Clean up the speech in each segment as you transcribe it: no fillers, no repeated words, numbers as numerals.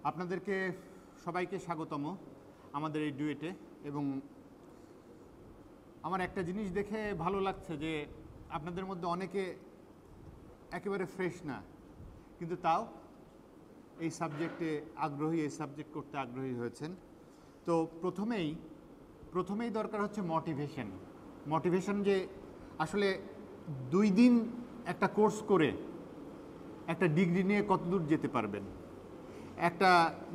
আপনাদেরকে সবাইকে স্বাগতম আমাদের এই ডুয়েটে। এবং আমার একটা জিনিস দেখে ভালো লাগছে যে আপনাদের মধ্যে অনেকে একেবারে ফ্রেশ না, কিন্তু তাও এই সাবজেক্টে আগ্রহী, এই সাবজেক্ট করতে আগ্রহী হয়েছেন। তো প্রথমেই দরকার হচ্ছে মোটিভেশন, যে আসলে 2 দিন একটা কোর্স করে একটা ডিগ্রি নিয়ে কতদূর যেতে পারবেন। একটা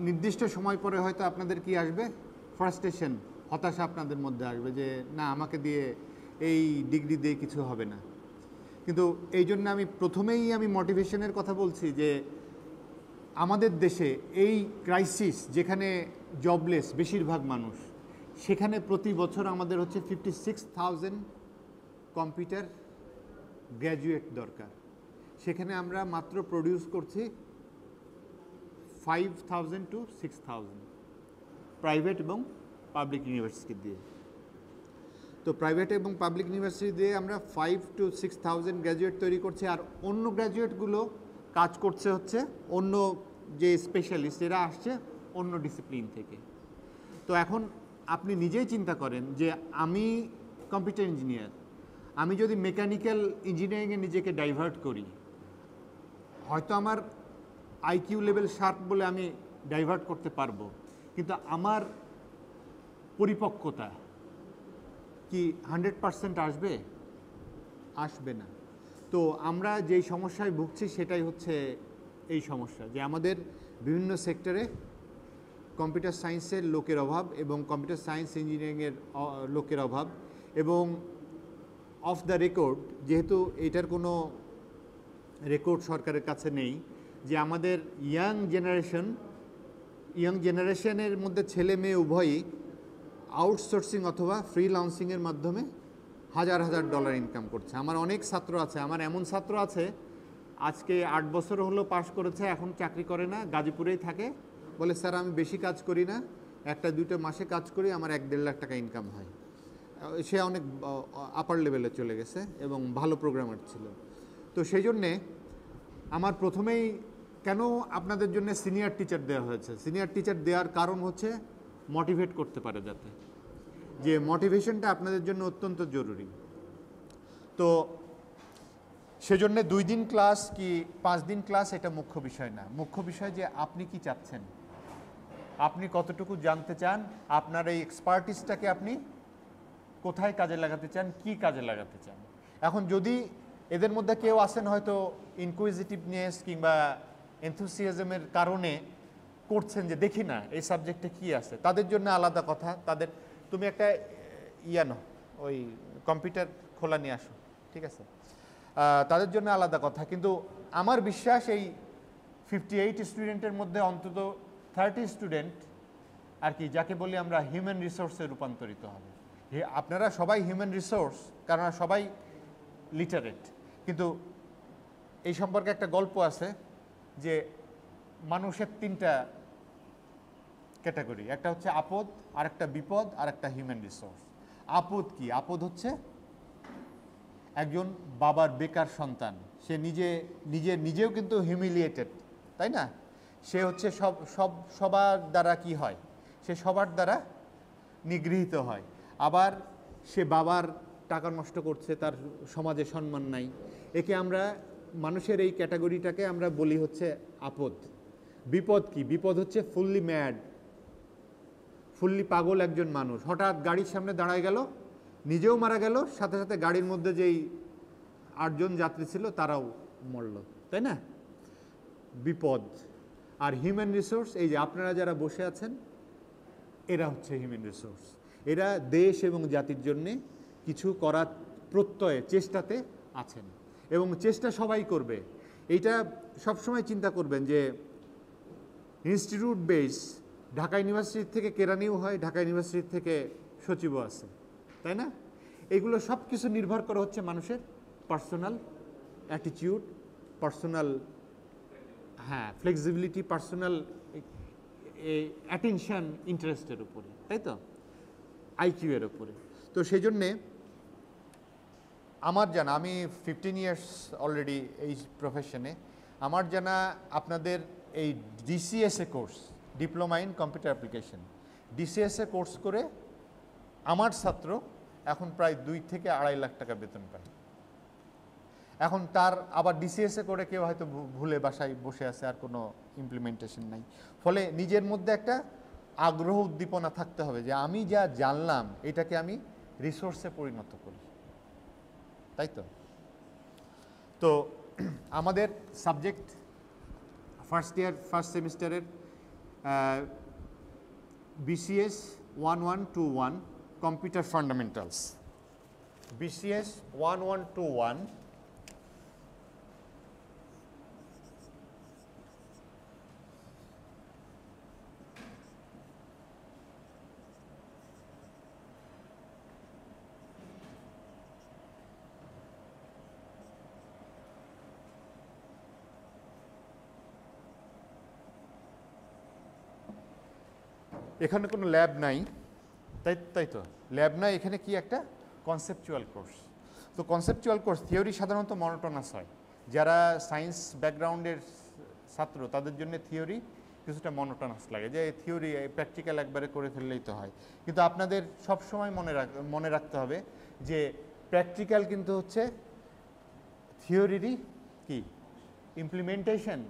নির্দিষ্ট সময় পরে হয়তো আপনাদের কি আসবে, ফ্রাস্ট্রেশন, হতাশা আপনাদের মধ্যে আসবে যে না, আমাকে দিয়ে এই ডিগ্রি দিয়ে কিছু হবে না। কিন্তু এই জন্য প্রথমেই মোটিভেশনের কথা বলছি যে আমাদের দেশে এই ক্রাইসিস, যেখানে জবলেস বেশিরভাগ মানুষ, সেখানে প্রতি বছর আমাদের হচ্ছে 56,000 কম্পিউটার গ্র্যাজুয়েট দরকার। সেখানে আমরা মাত্র প্রডিউস করছি 5,000 to 6,000 প্রাইভেট এবং পাবলিক ইউনিভার্সিটি দিয়ে। তো প্রাইভেট এবং পাবলিক ইউনিভার্সিটি দিয়ে আমরা 5 to 6,000 গ্র্যাজুয়েট তৈরি করছি। আর অন্য গ্র্যাজুয়েটগুলো কাজ করছে হচ্ছে অন্য যে স্পেশালিস্ট, এরা আসছে অন্য ডিসিপ্লিন থেকে। তো এখন আপনি নিজেই চিন্তা করেন যে আমি কম্পিউটার ইঞ্জিনিয়ার, আমি যদি মেকানিক্যাল ইঞ্জিনিয়ারিংয়ে নিজেকে ডাইভার্ট করি, হয়তো আমার আইকিউ লেভেল শার্প বলে আমি ডাইভার্ট করতে পারবো, কিন্তু আমার পরিপক্কতা কি 100% আসবে না। তো আমরা যেই সমস্যায় ভুগছি সেটাই হচ্ছে এই সমস্যা, যে আমাদের বিভিন্ন সেক্টরে কম্পিউটার সায়েন্সের লোকের অভাব এবং কম্পিউটার সায়েন্স ইঞ্জিনিয়ারিংয়ের লোকের অভাব। এবং অফ দ্য রেকর্ড, যেহেতু এটার কোনো রেকর্ড সরকারের কাছে নেই, যে আমাদের ইয়াং জেনারেশনের মধ্যে ছেলে মেয়ে উভয়ই আউটসোর্সিং অথবা ফ্রিল্যান্সিংয়ের মাধ্যমে হাজার হাজার ডলার ইনকাম করছে। আমার অনেক ছাত্র আছে, আমার এমন ছাত্র আছে আজকে 8 বছর হলো পাশ করেছে, এখন চাকরি করে না, গাজীপুরেই থাকে। বলে স্যার আমি বেশি কাজ করি না, 1-2 মাসে কাজ করি, আমার 1-1.5 লাখ টাকা ইনকাম হয়। সে অনেক আপার লেভেলে চলে গেছে এবং ভালো প্রোগ্রামার ছিল। তো সেই জন্যে আমার প্রথমেই কেন আপনাদের জন্য সিনিয়র টিচার দেওয়া হয়েছে, সিনিয়র টিচার দেওয়ার কারণ হচ্ছে মোটিভেট করতে পারে, যাতে যে মোটিভেশনটা আপনাদের জন্য অত্যন্ত জরুরি। তো সেজন্য 2 দিন ক্লাস কি 5 দিন ক্লাস এটা মুখ্য বিষয় না। মুখ্য বিষয় যে আপনি কি চাচ্ছেন, আপনি কতটুকু জানতে চান, আপনার এই এক্সপার্টিসটাকে আপনি কোথায় কাজে লাগাতে চান, কি কাজে লাগাতে চান। এখন যদি এদের মধ্যে কেউ আছেন হয়তো ইনকুইজিটিভনেস কিংবা এনথুসিয়াজমের কারণে করছেন যে দেখি না এই সাবজেক্টে কি আছে, তাদের জন্য আলাদা কথা। তুমি একটা ওই কম্পিউটার খোলা নিয়ে আসো, ঠিক আছে, তাদের জন্য আলাদা কথা। কিন্তু আমার বিশ্বাস এই 58 স্টুডেন্টের মধ্যে অন্তত 30 স্টুডেন্ট আর কি, যাকে বলি আমরা হিউম্যান রিসোর্সে রূপান্তরিত হবে। আপনারা সবাই হিউম্যান রিসোর্স, কারণ সবাই লিটারেট। কিন্তু এই সম্পর্কে একটা গল্প আছে যে মানুষের 3টা ক্যাটাগরি, একটা হচ্ছে আপদ, আর একটা বিপদ, আর একটা হিউম্যান রিসোর্স। আপদ কি? আপদ হচ্ছে একজন বাবার বেকার সন্তান, সে নিজেও কিন্তু হিউমিলিয়েটেড, তাই না? সে হচ্ছে সবার দ্বারা কি হয়, সে সবার দ্বারা নিগৃহীত হয়। আবার সে বাবার টাকা নষ্ট করছে, তার সমাজে সম্মান নাই। একে আমরা মানুষের এই ক্যাটাগরিটাকে আমরা বলি হচ্ছে আপদ। বিপদ কি? বিপদ হচ্ছে ফুললি ম্যাড, ফুললি পাগল একজন মানুষ, হঠাৎ গাড়ির সামনে দাঁড়ায় গেল, নিজেও মারা গেল, সাথে সাথে গাড়ির মধ্যে যেই 8 জন যাত্রী ছিল তারাও মরল, তাই না? বিপদ। আর হিউম্যান রিসোর্স, এই যে আপনারা যারা বসে আছেন, এরা হচ্ছে হিউম্যান রিসোর্স। এরা দেশ এবং জাতির জন্যে কিছু করার প্রত্যয়ে, চেষ্টাতে আছেন এবং চেষ্টা সবাই করবে। এইটা সবসময় চিন্তা করবেন যে ইনস্টিটিউট বেস, ঢাকা ইউনিভার্সিটি থেকে কেরানিও হয়, ঢাকা ইউনিভার্সিটি থেকে সচিবও আছে, তাই না? এগুলো সব কিছু নির্ভর করে হচ্ছে মানুষের personal attitude, personal flexibility, personal attention, ইন্টারেস্টের উপরে, তাই তো, আইকিউ এর উপরে। তো সেই জন্যে আমার জানা, আমি 15 ইয়ার্স অলরেডি এই প্রফেশনে, আমার জানা আপনাদের এই DCSA course, diploma in computer application. ডিসিএসে কোর্স করে আমার ছাত্র এখন প্রায় 2 থেকে 2.5 লাখ টাকা বেতন পায়। এখন তার আবার ডিসিএসে করে কেউ হয়তো ভুলে বাসায় বসে আছে, আর কোনো ইমপ্লিমেন্টেশন নাই। ফলে নিজের মধ্যে একটা আগ্রহ উদ্দীপনা থাকতে হবে যে আমি যা জানলাম এটাকে আমি রিসোর্সে পরিণত করি, তাই তো? তো আমাদের সাবজেক্ট ফার্স্ট সেমিস্টারের বিসিএস 1121 কম্পিউটার ফান্ডামেন্টালস, বিসিএস 1121। এখানে কোনো ল্যাব নাই, তাই তো? ল্যাব নাই, এখানে কি একটা কনসেপচুয়াল কোর্স। তো কনসেপচুয়াল কোর্স, থিওরি সাধারণত মনোটোনাস হয়। যারা সায়েন্স ব্যাকগ্রাউন্ডের ছাত্র তাদের জন্য থিওরি কিছুটা মনোটোনাস লাগে, যে থিওরি প্র্যাকটিক্যাল একবারে করে ফেললেই তো হয়। কিন্তু আপনাদের সবসময় মনে রাখতে হবে যে প্র্যাকটিক্যাল কিন্তু হচ্ছে থিওরিরই কি ইমপ্লিমেন্টেশন।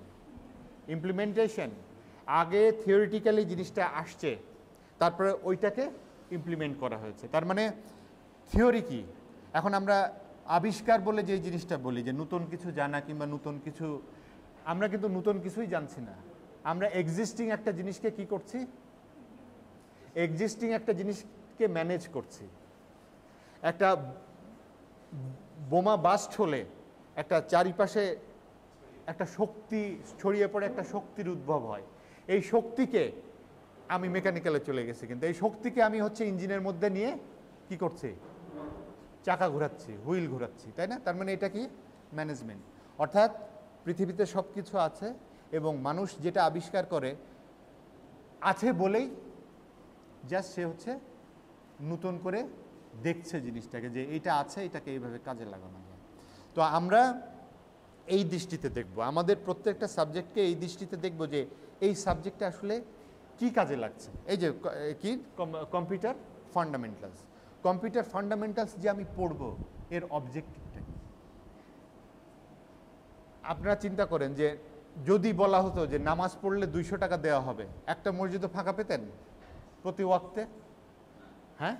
আগে থিওরিটিক্যালি জিনিসটা আসছে, তারপরে ওইটাকে ইমপ্লিমেন্ট করা হয়েছে। তার মানে থিওরি কি? এখন আমরা আবিষ্কার বলে যে জিনিসটা বলি, যে নতুন কিছু জানা কিংবা নতুন কিছু, আমরা কিন্তু নতুন কিছুই জানছি না। আমরা এক্সিস্টিং একটা জিনিসকে কি করছি? এক্সিস্টিং একটা জিনিসকে ম্যানেজ করছি। একটা বোমা বাস্ট হলে একটা চারিপাশে একটা শক্তি ছড়িয়ে পড়ে, একটা শক্তির উদ্ভব হয়। এই শক্তিকে আমি মেকানিক্যালে চলে গেছি, কিন্তু এই শক্তিকে আমি হচ্ছে ইঞ্জিনের মধ্যে নিয়ে কি করছি? চাকা ঘোরাচ্ছি, হুইল ঘোরাচ্ছি, তাই না? তার মানে এটা কি? ম্যানেজমেন্ট। অর্থাৎ পৃথিবীতে সব কিছু আছে এবং মানুষ যেটা আবিষ্কার করে আছে বলেই জাস্ট সে হচ্ছে নতুন করে দেখছে জিনিসটাকে, যে এটা আছে, এটাকে এইভাবে কাজে লাগানো যায়। তো আমরা এই দৃষ্টিতে দেখব, আমাদের প্রত্যেকটা সাবজেক্টকে এই দৃষ্টিতে দেখব যে এই সাবজেক্টটা আসলে কি কাজে লাগছে। এই যে কি কম্পিউটার ফান্ডামেন্টালস, কম্পিউটার ফান্ডামেন্টালস যে আমি পড়ব, এর অবজেক্টিভটা কি? আপনারা চিন্তা করেন যে যদি বলা হতো যে নামাজ পড়লে 200 টাকা দেওয়া হবে, একটা মসজিদও ফাঁকা পেতেন প্রতি ওয়াক্তে? হ্যাঁ,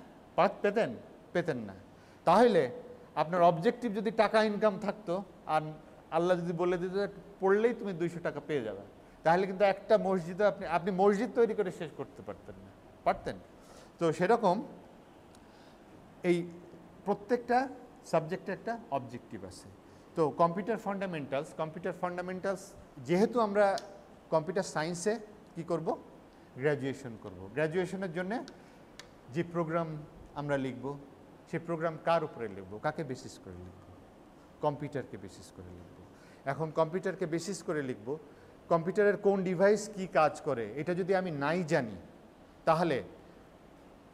পেতেন না। তাহলে আপনার অবজেক্টিভ যদি টাকা ইনকাম থাকতো, আর আল্লাহ যদি বলে দিত পড়লেই তুমি 200 টাকা পেয়ে যাবে, তাহলে কিন্তু একটা মসজিদে আপনি মসজিদ তৈরি করে শেষ করতে পারতেন। তো সেরকম এই প্রত্যেকটা সাবজেক্টে একটা অবজেক্টিভ আছে। তো কম্পিউটার ফান্ডামেন্টালস যেহেতু আমরা কম্পিউটার সায়েন্সে কি করব? গ্র্যাজুয়েশন করব। গ্র্যাজুয়েশনের জন্য যে প্রোগ্রাম আমরা লিখব, সেই প্রোগ্রাম কার উপরে লিখব? কাকে বেসিস করে লিখব? কম্পিউটারকে বেসিস করে লিখব। এখন কম্পিউটারকে বেসিস করে লিখব, কম্পিউটারের কোন ডিভাইস কি কাজ করে এটা যদি আমি নাই জানি, তাহলে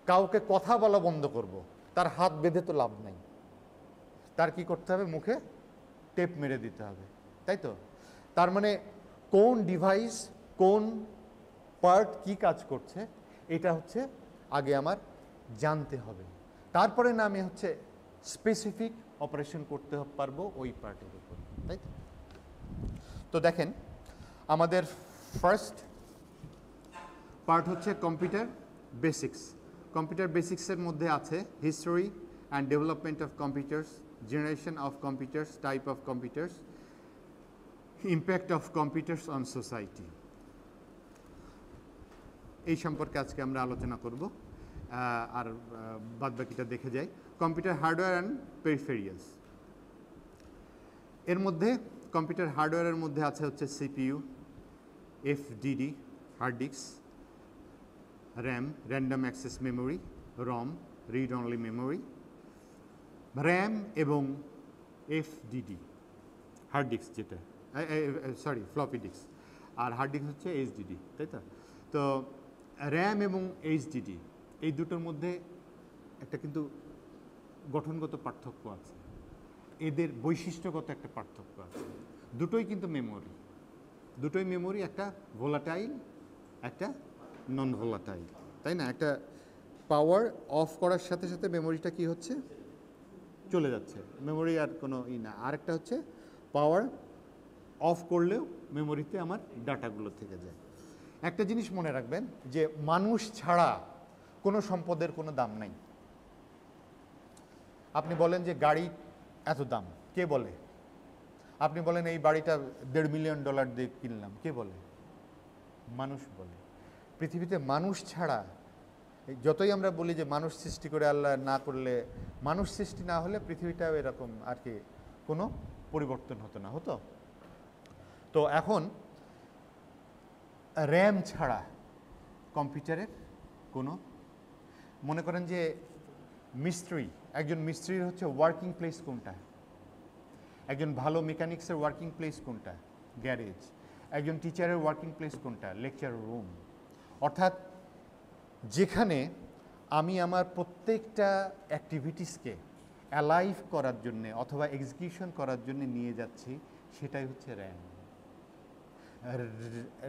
কাউকে কথা বলা বন্ধ করব, তার হাত বেঁধে তো লাভ নাই, তার কি করতে হবে? মুখে টেপ মেরে দিতে হবে, তাই তো? তার মানে কোন ডিভাইস, কোন পার্ট কি কাজ করছে, এটা হচ্ছে আগে আমার জানতে হবে। তারপরে না আমি হচ্ছে স্পেসিফিক অপারেশন করতে পারবো ওই পার্টের উপর, তাই তো? তো দেখেন, আমাদের ফার্স্ট পার্ট হচ্ছে কম্পিউটার বেসিক্স। কম্পিউটার বেসিক্সের মধ্যে আছে history and development of computers, generation of computers, type of computers, impact of computers on society. এই সম্পর্কে আজকে আমরা আলোচনা করব, আর বাদবাকিটা দেখে যাই। Computer hardware and peripherals. এর মধ্যে কম্পিউটার হার্ডওয়্যারের মধ্যে আছে হচ্ছে CPU, FDD hard disk, RAM random access memory, ROM read only memory. RAM এবং এফডিডি হার্ড ডিস্ক, যেটা ফ্লপি ডিস্ক, আর হার্ড ডিস্ক হচ্ছে এইচডিডি, তাই তো? তো র্যাম এবং এইচডিডি এই দুটোর মধ্যে একটা কিন্তু গঠনগত পার্থক্য আছে, এদের বৈশিষ্ট্যগত একটা পার্থক্য আছে। দুটোই কিন্তু মেমোরি, একটা ভোলাটাইল একটা নন ভোলাটাইল, তাই না? একটা পাওয়ার অফ করার সাথে সাথে মেমোরিটা কি হচ্ছে, চলে যাচ্ছে, মেমোরি আর কোনো না। আরেকটা হচ্ছে পাওয়ার অফ করলেও মেমোরিতে আমার ডাটাগুলো থেকে যায়। একটা জিনিস মনে রাখবেন যে মানুষ ছাড়া কোনো সম্পদের কোনো দাম নাই। আপনি বলেন যে গাড়ি এত দাম, কে বলে? আপনি বলেন এই বাড়িটা $1.5 মিলিয়ন দিয়ে কিনলাম, কে বলে? মানুষ বলে। পৃথিবীতে মানুষ ছাড়া, যতই আমরা বলি যে মানুষ সৃষ্টি করে আল্লাহ না করলে, মানুষ সৃষ্টি না হলে পৃথিবীটাও এরকম আর কি কোনো পরিবর্তন হতো না, হতো? তো এখন র্যাম ছাড়া কম্পিউটারের কোনো, মনে করেন যে মিস্ত্রি, একজন মিস্ত্রির হচ্ছে ওয়ার্কিং প্লেস কোনটা? একজন ভালো মেকানিক্সের ওয়ার্কিং প্লেস কোনটা? গ্যারেজ। একজন টিচারের ওয়ার্কিং প্লেস কোনটা? Lecture room. অর্থাৎ যেখানে আমি আমার প্রত্যেকটা অ্যাক্টিভিটিসকে অ্যালাইভ করার জন্যে অথবা এক্সিকিউশন করার জন্য নিয়ে যাচ্ছি, সেটাই হচ্ছে র্যাম,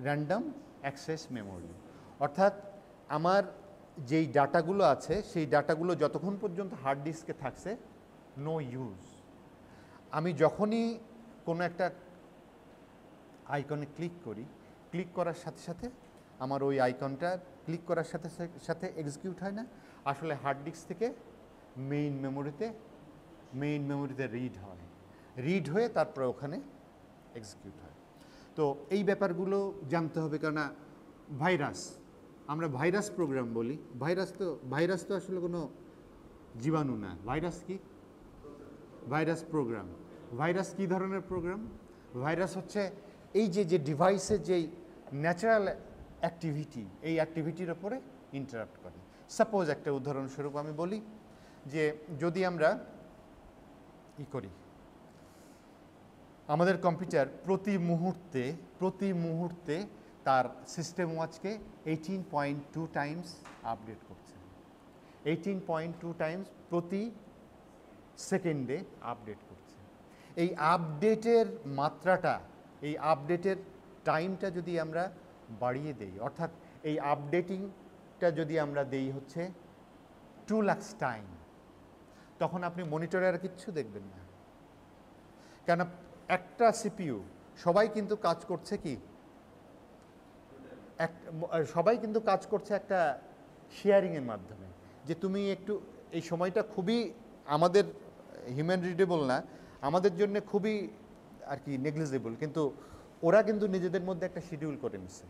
র্যান্ডম অ্যাক্সেস মেমোরি। অর্থাৎ আমার যেই ডাটাগুলো আছে সেই ডাটাগুলো যতক্ষণ পর্যন্ত হার্ড ডিস্কে থাকছে, নো ইউজ। আমি যখনই কোনো একটা আইকনে ক্লিক করি, ক্লিক করার সাথে সাথে আমার ওই আইকনটা ক্লিক করার সাথে সাথে এক্সিকিউট হয় না, আসলে হার্ড ডিস্ক থেকে মেইন মেমোরিতে রিড হয়, রিড হয়ে তারপরে ওখানে এক্সিকিউট হয়। তো এই ব্যাপারগুলো জানতে হবে, কেননা ভাইরাস, আমরা ভাইরাস প্রোগ্রাম বলি, ভাইরাস তো আসলে কোনো জীবাণু না। ভাইরাস কি? Virus programme. ভাইরাস কি ধরনের প্রোগ্রাম? ভাইরাস হচ্ছে এই যে ডিভাইসের যেই ন্যাচারাল অ্যাক্টিভিটি, এই অ্যাক্টিভিটির ওপরে ইন্টারাপ্ট করে। সাপোজ একটা উদাহরণস্বরূপ আমি বলি যে যদি আমরা করি, আমাদের কম্পিউটার প্রতি মুহূর্তে তার সিস্টেম ওয়াচকে 18.2 টাইমস আপডেট করছে। 18.2 টাইমস প্রতি সেকেন্ডে আপডেট করছে। এই আপডেটের মাত্রাটা, এই আপডেটের টাইমটা যদি আমরা বাড়িয়ে দেই, অর্থাৎ এই আপডেটিংটা যদি আমরা দেই হচ্ছে 2 লাখ টাইম, তখন আপনি মনিটরে আর কিচ্ছু দেখবেন না। কেন? একটা সিপিইউ, সবাই কিন্তু কাজ করছে কি, সবাই কিন্তু কাজ করছে একটা শেয়ারিংয়ের মাধ্যমে, যে তুমি একটু এই সময়টা খুবই আমাদের হিউম্যান রিডেবল না, আমাদের জন্য খুবই আর কি নেগলিজেবল, কিন্তু ওরা কিন্তু নিজেদের মধ্যে একটা শিডিউল করে নিচ্ছে।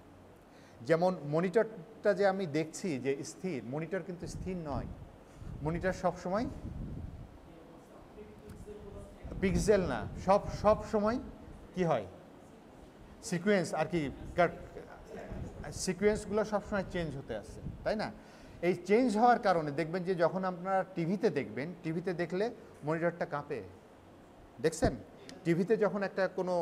যেমন মনিটরটা যে আমি দেখছি যে স্থির, মনিটর কিন্তু স্থির নয়। মনিটর সবসময় পিক্সেল না, সব সময় কি হয়, সিকোয়েন্স আর কি, সিকোয়েন্সগুলো সবসময় চেঞ্জ হতে আসছে, তাই না? এই চেঞ্জ হওয়ার কারণে দেখবেন যে যখন আপনারা টিভিতে দেখবেন, টিভিতে দেখলে মনিটরটা কাঁপে। দেখছেন? টিভিতে যখন একটা কোনো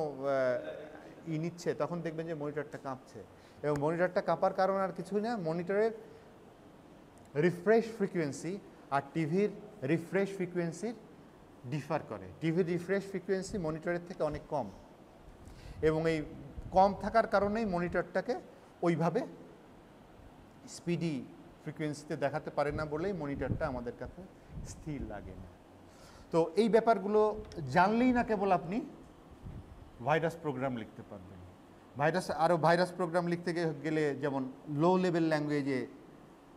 নিচ্ছে, তখন দেখবেন যে মনিটরটা কাঁপছে। এবং মনিটরটা কাঁপার কারণ আর কিছুই না, মনিটরের রিফ্রেশ ফ্রিকোয়েন্সি আর টিভির রিফ্রেশ ফ্রিকোয়েন্সির ডিফার করে। টিভির রিফ্রেশ ফ্রিকোয়েন্সি মনিটরের থেকে অনেক কম, এবং এই কম থাকার কারণেই মনিটরটাকে ওইভাবে স্পিডি ফ্রিকোয়েন্সিতে দেখাতে পারে না, বলেই মনিটরটা আমাদের কাছে স্থির লাগে না। তো এই ব্যাপারগুলো জানলেই না কেবল আপনি ভাইরাস প্রোগ্রাম লিখতে পারবেন। ভাইরাস প্রোগ্রাম লিখতে গেলে যেমন লো লেভেল ল্যাঙ্গুয়েজে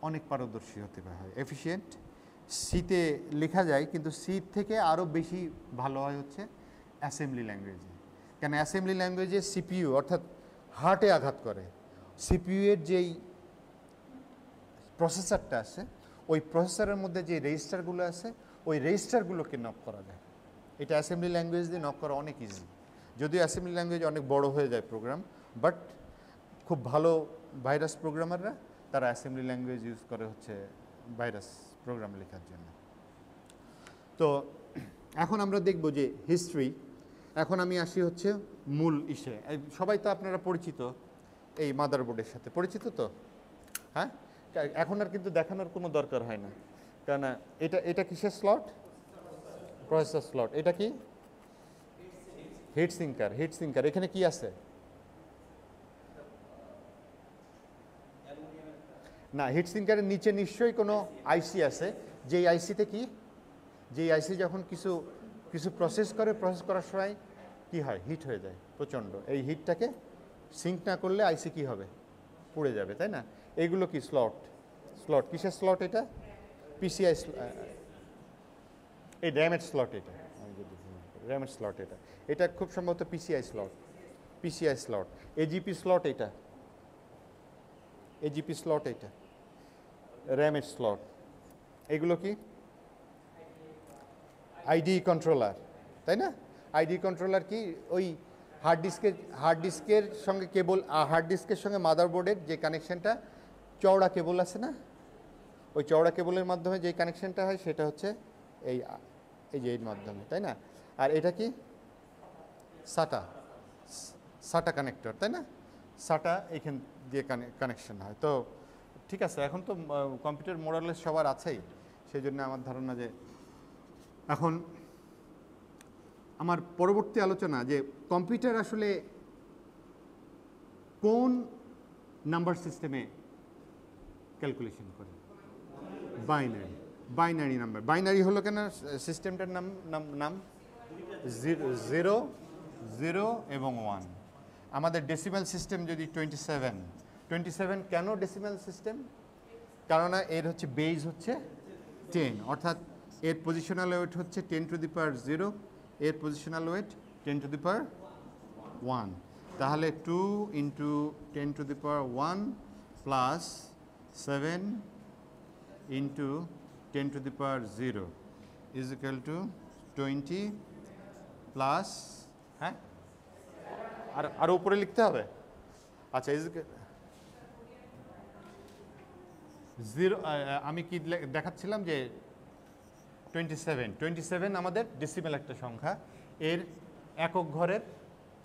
অনেক পারদর্শী হতে হয়, এফিশিয়েন্ট। সিতে লেখা যায়, কিন্তু সি থেকে আরও বেশি ভালো হয় হচ্ছে অ্যাসেম্বলি ল্যাঙ্গুয়েজে। কেন? অ্যাসেম্বলি ল্যাঙ্গুয়েজে সিপিইউ অর্থাৎ হার্টে আঘাত করে। সিপিইউ এর যেই প্রসেসরটা আছে, ওই প্রসেসরের মধ্যে যে রেজিস্টারগুলো আছে, ওই রেজিস্টারগুলোকে নক করা যায়। এটা অ্যাসেম্বলি ল্যাঙ্গুয়েজ দিয়ে নক করা অনেক ইজি, যদিও অ্যাসেম্বলি ল্যাঙ্গুয়েজ অনেক বড় হয়ে যায় প্রোগ্রাম, বাট খুব ভালো ভাইরাস প্রোগ্রামাররা তারা অ্যাসেম্বলি ল্যাঙ্গুয়েজ ইউজ করে হচ্ছে ভাইরাস প্রোগ্রাম লেখার জন্য। তো এখন আমরা দেখব যে হিস্ট্রি। এখন আমি আসি হচ্ছে মূল ইসে। সবাই তো আপনারা পরিচিত এই মাদারবোর্ডের সাথে, পরিচিত তো? হ্যাঁ, এখন আর কিন্তু দেখানোর কোনো দরকার হয় না, কেননা এটা কিসের স্লট? Processor slot. এটা কি? Heat sinker. এখানে কি আছে? না, হিট সিঙ্কারের নিচে নিশ্চয়ই কোনো আইসি আছে, যেই আইসিতে কি, যেই আইসি যখন কিছু কিছু প্রসেস করার সময় কি হয়, হিট হয়ে যায় প্রচণ্ড। এই হিটটাকে সিঙ্ক না করলে আইসি কি হবে, পুড়ে যাবে, তাই না? এইগুলো কি স্লট, স্লট কিসের স্লট এটা? পিসিআই, এই র্যামের স্লট এটা, র্যামের স্লট এটা, এটা খুব সম্ভবত PCI slot, PCI slot. AGP slot এটা, এজিপি স্লট এটা, র্যামের স্লট। এগুলো কি আইডি কন্ট্রোলার, তাই না? আইডি কন্ট্রোলার কি ওই হার্ড ডিস্কের সঙ্গে কেবল, হার্ড ডিস্কের সঙ্গে মাদারবোর্ডের যে কানেকশনটা, চওড়া কেবল আছে না, ওই চওড়া কেবলের মাধ্যমে যে কানেকশনটা হয় সেটা হচ্ছে এই এই যে এর মাধ্যমে, তাই না? আর এটা কি সাটা, সাটা কানেক্টর, তাই না? সাটা এখান দিয়ে কানেকশন হয়। তো ঠিক আছে, এখন তো কম্পিউটার মোরালেস সবার আছেই, সেই জন্য আমার ধারণা যে এখন আমার পরবর্তী আলোচনা যে কম্পিউটার আসলে কোন নাম্বার সিস্টেমে ক্যালকুলেশন করে। Binary, binary number. বাইনারি হলো কেন সিস্টেমটার নাম 0 0 এবং 1। আমাদের ডেসিমাল সিস্টেম যদি 27 কেন ডেসিমাল সিস্টেম? কেননা এর হচ্ছে বেজ হচ্ছে 10, অর্থাৎ এর পজিশনাল ওয়েট হচ্ছে 10 টু দি পাওয়ার 0, এর positional wait 10 to the power 1। তাহলে 2 into 10 to the power 1 plus 7 into 10 to the power 0 is equal to 20 plus, হ্যাঁ আর উপরে লিখতে হবে। আচ্ছা, জিরো, আমি কি দেখাচ্ছিলাম যে 27 আমাদের ডেসিমেল একটা সংখ্যা, এর একক ঘরের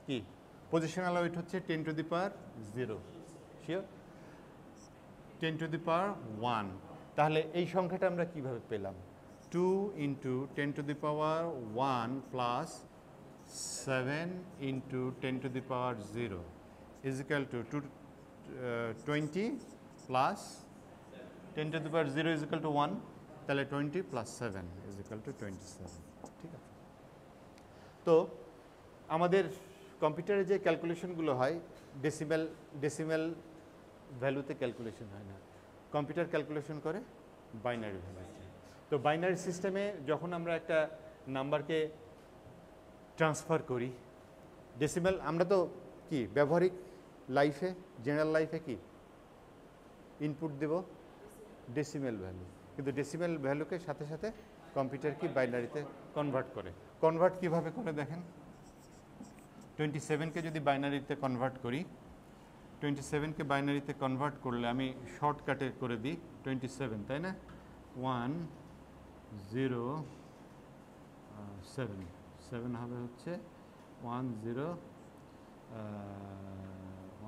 কি পজিশনাল ওয়েট হচ্ছে 10 to the power 0, sure 10 to the power 1। তাহলে এই সংখ্যাটা আমরা কিভাবে পেলাম? 2 into 10 to the power 1 plus 7 into 10 to the power 0 is equal to 20 plus 10 to the power 0 is equal to 1, তাহলে 20 প্লাস 7 ইজ ইকুয়াল টু 27। ঠিক আছে, তো আমাদের কম্পিউটারে যে ক্যালকুলেশনগুলো হয় ডেসিমেল ভ্যালুতে ক্যালকুলেশন হয় না, কম্পিউটার ক্যালকুলেশন করে বাইনারি ভ্যালুতে। তো বাইনারি সিস্টেমে যখন আমরা একটা নাম্বারকে ট্রান্সফার করি, ডেসিমেল, আমরা তো কি ব্যবহারিক লাইফে, জেনারেল লাইফে কি ইনপুট দেব ডেসিমেল ভ্যালু, কিন্তু ডেসিমেল ভ্যালুকে সাথে সাথে কম্পিউটার কি বাইনারিতে কনভার্ট করে। কনভার্ট কিভাবে করে দেখেন, 27কে যদি বাইনারিতে কনভার্ট করি, 27কে বাইনারিতে কনভার্ট করলে আমি শর্টকাটে করে দিই 27, তাই না? 1 0 7, 7 হবে হচ্ছে 1 0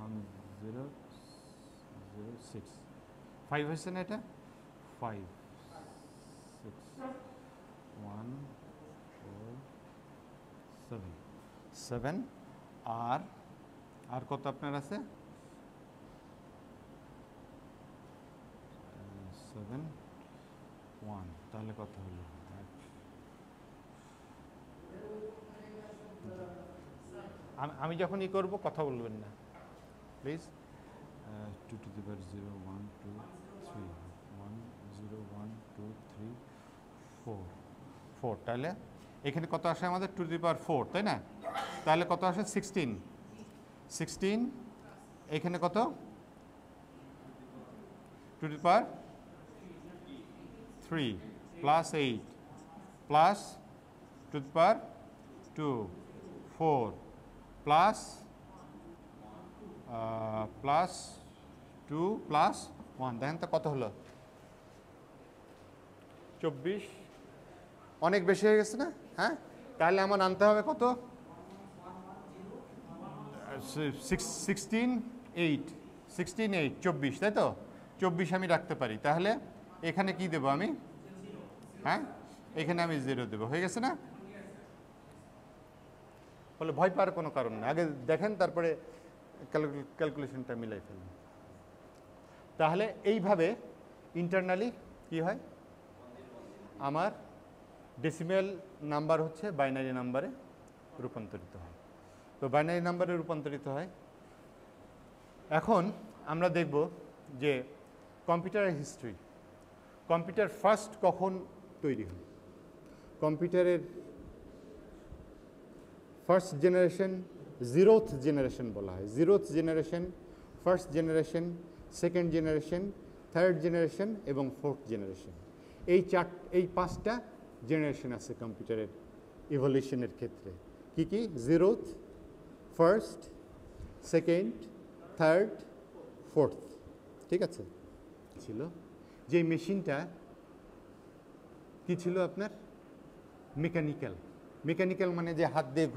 1 0 0 6, 5 হয়েছে না এটা? 5 6 1 4 7 7, আর কত আপনার আছে? 7 1, তাহলে কত হলো? আমি যখন ই করবো কথা বলবেন না প্লিজ। 2 টু দি পাওয়ার 0 1 2 3 1 0 1 2 3 4 4, তাহলে এখানে কত আসে আমাদের? 2 টু দি পাওয়ার 4, তাই না? তাহলে কত আসে? 16। এখানে কত? 2 two the power 3 plus 8 plus 2 two the power 2 4 plus 2 plus 1, দেখেন তো কত হলো? 24। অনেক বেশি হয়ে গেছে না? হ্যাঁ, তাহলে আমার আনতে হবে কত? 16 8, 24, তাই তো? 24 আমি রাখতে পারি, তাহলে এখানে কি দেবো আমি? হ্যাঁ, এখানে আমি 0 দেবো, হয়ে গেছে না? বলে ভয় পাওয়ার কোনো কারণ নেই, আগে দেখেন তারপরে ক্যালকুলেশনটা মিলাই ফেলুন। তাহলে এইভাবে ইন্টারনালি কি হয়, আমার ডেসিমেল নাম্বার হচ্ছে বাইনারি নাম্বারে রূপান্তরিত হয়। তো বাইনারি নাম্বারে রূপান্তরিত হয়। এখন আমরা দেখব যে কম্পিউটারের হিস্ট্রি, কম্পিউটার ফার্স্ট কখন তৈরি হয়। কম্পিউটারের ফার্স্ট জেনারেশন, জিরোথ জেনারেশন বলা হয়। Zeroth generation, first generation, second generation, third generation এবং ফোর্থ জেনারেশন। এই পাঁচটা জেনারেশন আছে কম্পিউটারের ইভলিউশনের ক্ষেত্রে। কি কি? Zeroth, first, second, third, fourth. ঠিক আছে? ছিল যে মেশিনটা কি ছিল আপনার? মেকানিক্যাল। মেকানিক্যাল মানে যে হাত দিয়ে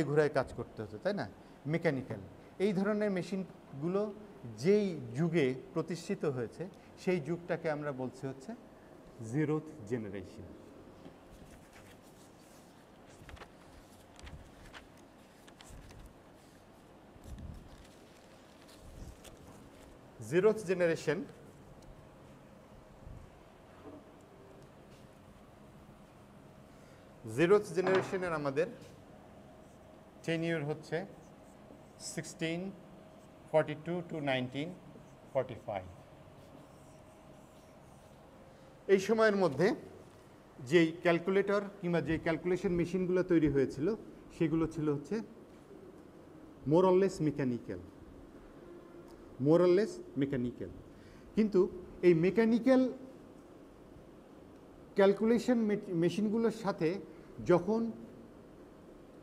ঘোরায় কাজ করতে হতো, তাই না? মেকানিক্যাল। এই ধরনের মেশিনগুলো যেই যুগে প্রতিষ্ঠিত হয়েছে সেই যুগটাকে আমরা বলছি হচ্ছে জিরোথ জেনারেশন। জিরোথ জেনারেশন জেনারেশনের আমাদের টেনিউর হচ্ছে 1642 to 1945। এই সময়ের মধ্যে যেই ক্যালকুলেটর কিংবা যে ক্যালকুলেশন মেশিনগুলো তৈরি হয়েছিল সেগুলো ছিল হচ্ছে মোরলেস মেকানিক্যাল। কিন্তু এই মেকানিক্যাল ক্যালকুলেশন মেশিনগুলোর সাথে যখন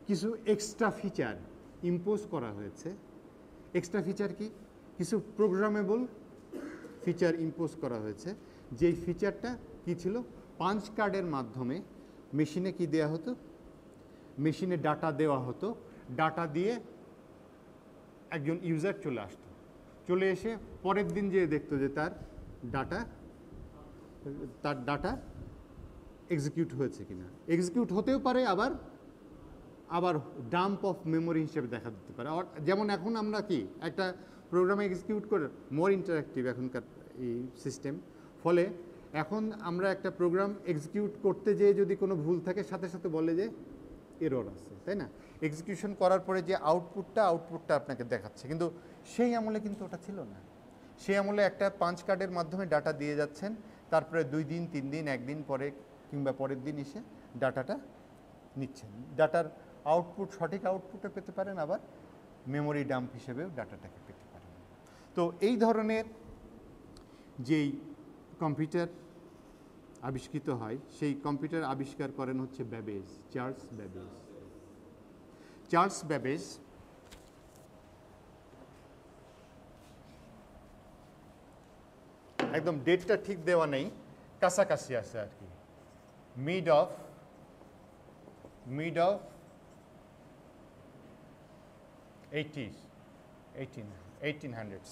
কিছু এক্সট্রা ফিচার ইম্পোজ করা হয়েছে, এক্সট্রা ফিচার কি? কিছু প্রোগ্রামেবল ফিচার ইম্পোজ করা হয়েছে। যেই ফিচারটা কি ছিল? পাঞ্চ কার্ডের মাধ্যমে মেশিনে কি দেওয়া হতো? মেশিনে ডাটা দেওয়া হতো। ডাটা দিয়ে একজন ইউজার চলে আসতো, চলে এসে পরের দিন যে দেখতো যে তার ডাটা এক্সিকিউট হয়েছে কিনা। এক্সিকিউট হতেও পারে, আবার ডাম্প অফ মেমোরি হিসেবে দেখা দিতে পারে। যেমন এখন আমরা কি একটা প্রোগ্রামে এক্সিকিউট করে, মোর ইন্টারেক্টিভ এখনকার এই সিস্টেম। ফলে এখন আমরা একটা প্রোগ্রাম এক্সিকিউট করতে যেয়ে যদি কোনো ভুল থাকে সাথে সাথে বলে যে এরর আছে, তাই না? এক্সিকিউশন করার পরে যে আউটপুটটা আপনাকে দেখাচ্ছে। কিন্তু সেই আমলে কিন্তু ওটা ছিল না। সেই আমলে একটা পাঞ্চ কার্ডের মাধ্যমে ডাটা দিয়ে যাচ্ছেন, তারপরে 2 দিন 3 দিন 1 দিন পরে কিংবা পরের দিন এসে ডাটাটা নিচ্ছেন। ডাটার আউটপুট সঠিক আউটপুটও পেতে পারেন, আবার মেমোরি ডাম্প হিসেবেও ডাটাটাকে পেতে পারেন। তো এই ধরনের যেই কম্পিউটার আবিষ্কৃত হয়, সেই কম্পিউটার আবিষ্কার করেন হচ্ছে ব্যাবেজ, চার্লস ব্যাবেজ। একদম ডেটটা ঠিক দেওয়া নেই, কাছাকাছি আছে আর কি। Mid of 1800s।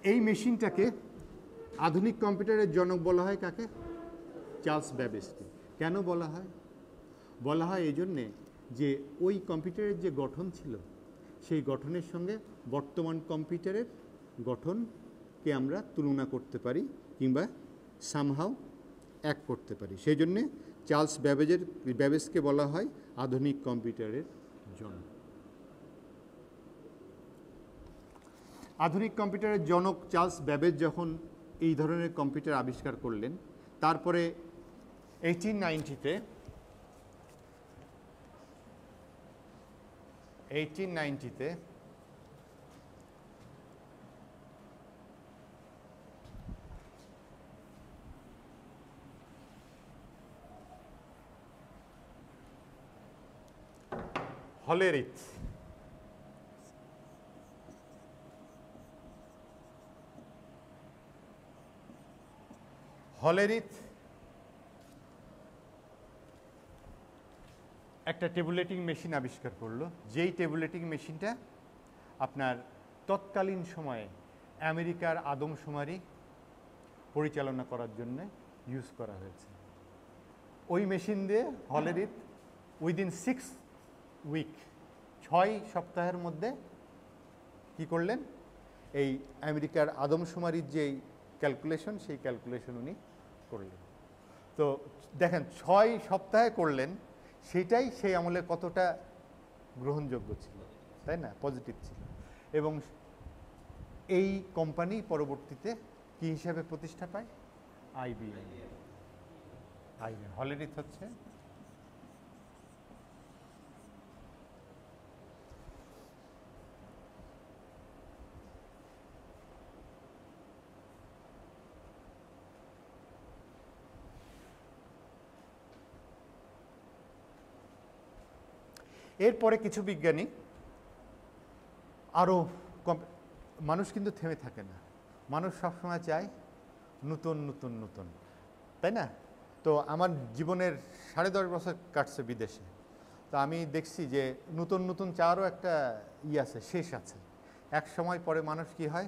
এই মেশিনটাকে আধুনিক কম্পিউটারের জনক বলা হয় কাকে? চার্লস ব্যাবেজকে। কেন বলা হয়? বলা হয় এই জন্যে যে ওই কম্পিউটারের যে গঠন ছিল সেই গঠনের সঙ্গে বর্তমান কম্পিউটারের গঠনকে আমরা তুলনা করতে পারি কিংবা সামহাও এক করতে পারি। সেই জন্যে চার্লস ব্যাবেজকে বলা হয় আধুনিক কম্পিউটারের জনক। আধুনিক কম্পিউটারের জনক চার্লস ব্যাবেজ যখন এই ধরনের কম্পিউটার আবিষ্কার করলেন, তারপরে 1890-তে হলেরিথ একটা টেবুলেটিং মেশিন আবিষ্কার করলো, যেই টেবুলেটিং মেশিনটা আপনার তৎকালীন সময়ে আমেরিকার আদমশুমারি পরিচালনা করার জন্য ইউজ করা হয়েছে। ওই মেশিন দিয়ে হলেরিথ উইদিন 6 সপ্তাহের মধ্যে কি করলেন? এই আমেরিকার আদমশুমারির যেই ক্যালকুলেশন সেই ক্যালকুলেশন উনি করলেন। তো দেখেন 6 সপ্তাহে করলেন, সেটাই সেই আমলে কতটা গ্রহণযোগ্য ছিল, তাই না, পজিটিভ ছিল। এবং এই কোম্পানি পরবর্তীতে কি হিসাবে প্রতিষ্ঠা পায়? আইবিএম। হলিডিথ হচ্ছে এরপরে কিছু বিজ্ঞানী আরও মানুষ কিন্তু থেমে থাকে না, মানুষ সবসময় চায় নতুন নতুন নতুন, তাই না? তো আমার জীবনের 10.5 বছর কাটছে বিদেশে, তো আমি দেখছি যে নতুন নতুন চাওয়ারও একটা আছে, শেষ আছে। এক সময় পরে মানুষ কি হয়,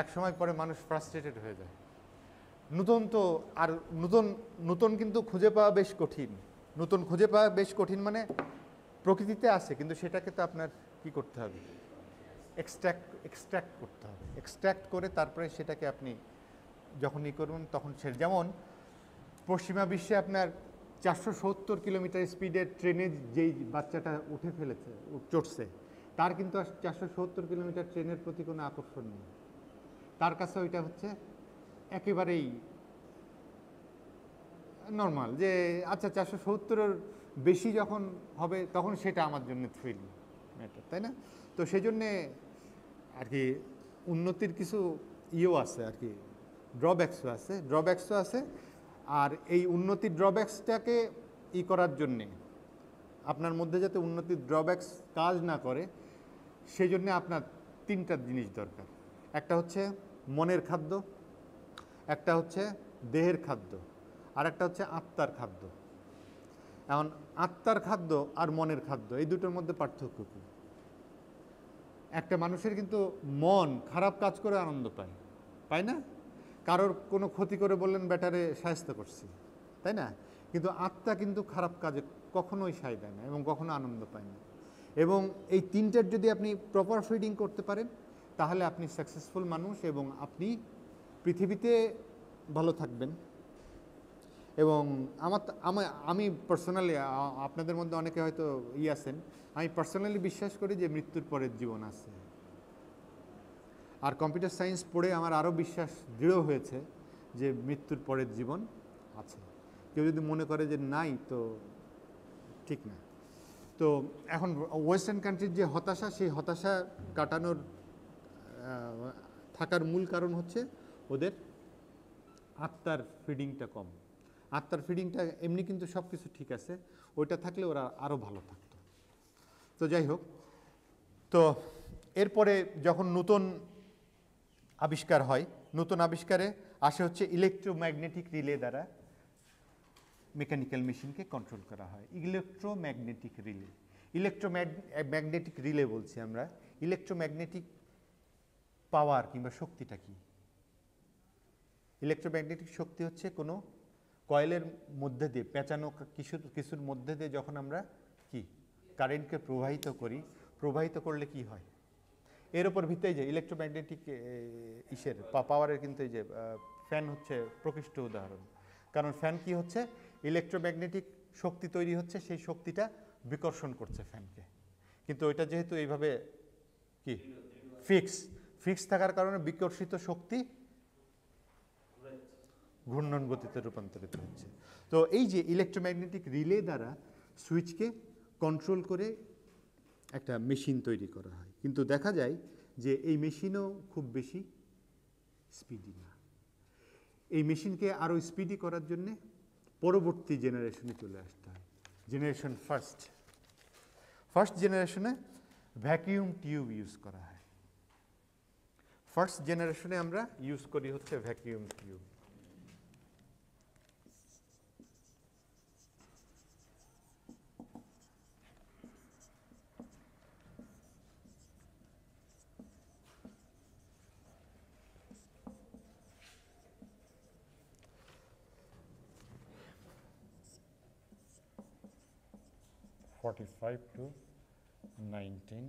এক সময় পরে মানুষ ফ্রাস্ট্রেটেড হয়ে যায়। নতুন তো আর নতুন নতুন কিন্তু খুঁজে পাওয়া বেশ কঠিন। নতুন খুঁজে পাওয়া বেশ কঠিন মানে প্রকৃতিতে আছে, কিন্তু সেটাকে তো আপনার কি করতে হবে, এক্সট্র্যাক্ট করতে হবে। এক্সট্র্যাক্ট করে তারপরে সেটাকে আপনি যখন ই করবেন তখন যেমন পশ্চিমা বিশ্বে আপনার 470 কিলোমিটার স্পিডের ট্রেনে যেই বাচ্চাটা উঠে ফেলেছে, চড়ছে, তার কিন্তু 470 কিলোমিটার ট্রেনের প্রতি কোনো আকর্ষণ নেই। তার কাছে ওইটা হচ্ছে একেবারেই নর্মাল, যে আচ্ছা 470-এর বেশি যখন হবে তখন সেটা আমার জন্য থ্রিল ম্যাটার, তাই না? তো সেই জন্যে আর কি উন্নতির কিছু আছে আর কি, ড্রব্যাক্সও আছে। আর এই উন্নতির ড্রব্যাক্সটাকে করার জন্যে আপনার মধ্যে যাতে উন্নতির ড্রব্যাক্স কাজ না করে, সেই জন্যে আপনার 3টা জিনিস দরকার। একটা হচ্ছে মনের খাদ্য, একটা হচ্ছে দেহের খাদ্য, আর একটা হচ্ছে আত্মার খাদ্য। এখন আত্মার খাদ্য আর মনের খাদ্য, এই দুটোর মধ্যে পার্থক্য কী? একটা মানুষের কিন্তু মন খারাপ কাজ করে আনন্দ পায় না? কারোর কোনো ক্ষতি করে বললেন ব্যাটারে সাহায্য করছি, তাই না? কিন্তু আত্মা কিন্তু খারাপ কাজে কখনোই সায় দেয় না এবং কখনো আনন্দ পায় না। এবং এই 3টার যদি আপনি প্রপার ফিডিং করতে পারেন, তাহলে আপনি সাকসেসফুল মানুষ এবং আপনি পৃথিবীতে ভালো থাকবেন। এবং আমি পার্সোনালি, আপনাদের মধ্যে অনেকে হয়তো আছেন, আমি পার্সোনালি বিশ্বাস করি যে মৃত্যুর পরের জীবন আছে। আর কম্পিউটার সায়েন্স পড়ে আমার আরও বিশ্বাস দৃঢ় হয়েছে যে মৃত্যুর পরের জীবন আছে। কেউ যদি মনে করে যে নাই, তো ঠিক না। তো এখন ওয়েস্টার্ন কান্ট্রির যে হতাশা, সেই হতাশা কাটানোর থাকার মূল কারণ হচ্ছে ওদের আত্মার ফিডিংটা কম। আত্মার ফিডিংটা এমনি কিন্তু সব কিছু ঠিক আছে, ওইটা থাকলে ওরা আরও ভালো থাকতো। তো যাই হোক, তো এরপরে যখন নতুন আবিষ্কার হয়, নতুন আবিষ্কারে আসে হচ্ছে ইলেকট্রোম্যাগনেটিক রিলে দ্বারা মেকানিক্যাল মেশিনকে কন্ট্রোল করা হয়। ইলেকট্রোম্যাগনেটিক রিলে বলছি আমরা। ইলেকট্রোম্যাগনেটিক পাওয়ার কিংবা শক্তিটা কি? ইলেকট্রোম্যাগনেটিক শক্তি হচ্ছে কোনো কয়েলের মধ্যে দিয়ে, পেঁচানো কিছুর মধ্যে দিয়ে যখন আমরা কি কারেন্টকে প্রবাহিত করলে কি হয়, এর ওপর ভিত্তিতে যে ইলেকট্রোম্যাগনেটিক পাওয়ারের কিন্তু এই যে ফ্যান হচ্ছে প্রকৃষ্ট উদাহরণ। কারণ ফ্যান কি হচ্ছে, ইলেকট্রোম্যাগনেটিক শক্তি তৈরি হচ্ছে, সেই শক্তিটা বিকর্ষণ করছে ফ্যানকে। কিন্তু ওইটা যেহেতু এইভাবে কি ফিক্স থাকার কারণে বিকর্ষিত শক্তি ঘূর্ণন গতিতে রূপান্তরিত হচ্ছে। তো এই যে ইলেকট্রোম্যাগনেটিক রিলে দ্বারা সুইচকে কন্ট্রোল করে একটা মেশিন তৈরি করা হয়, কিন্তু দেখা যায় যে এই মেশিনও খুব বেশি স্পিডি না। এই মেশিনকে আরও স্পিডি করার জন্যে পরবর্তী জেনারেশনে চলে আসতে হয়। জেনারেশন ফার্স্ট জেনারেশনে ভ্যাকিউম টিউব ইউজ করা হয়। ফার্স্ট জেনারেশনে আমরা ইউজ করি হচ্ছে ভ্যাকিউম টিউব। 19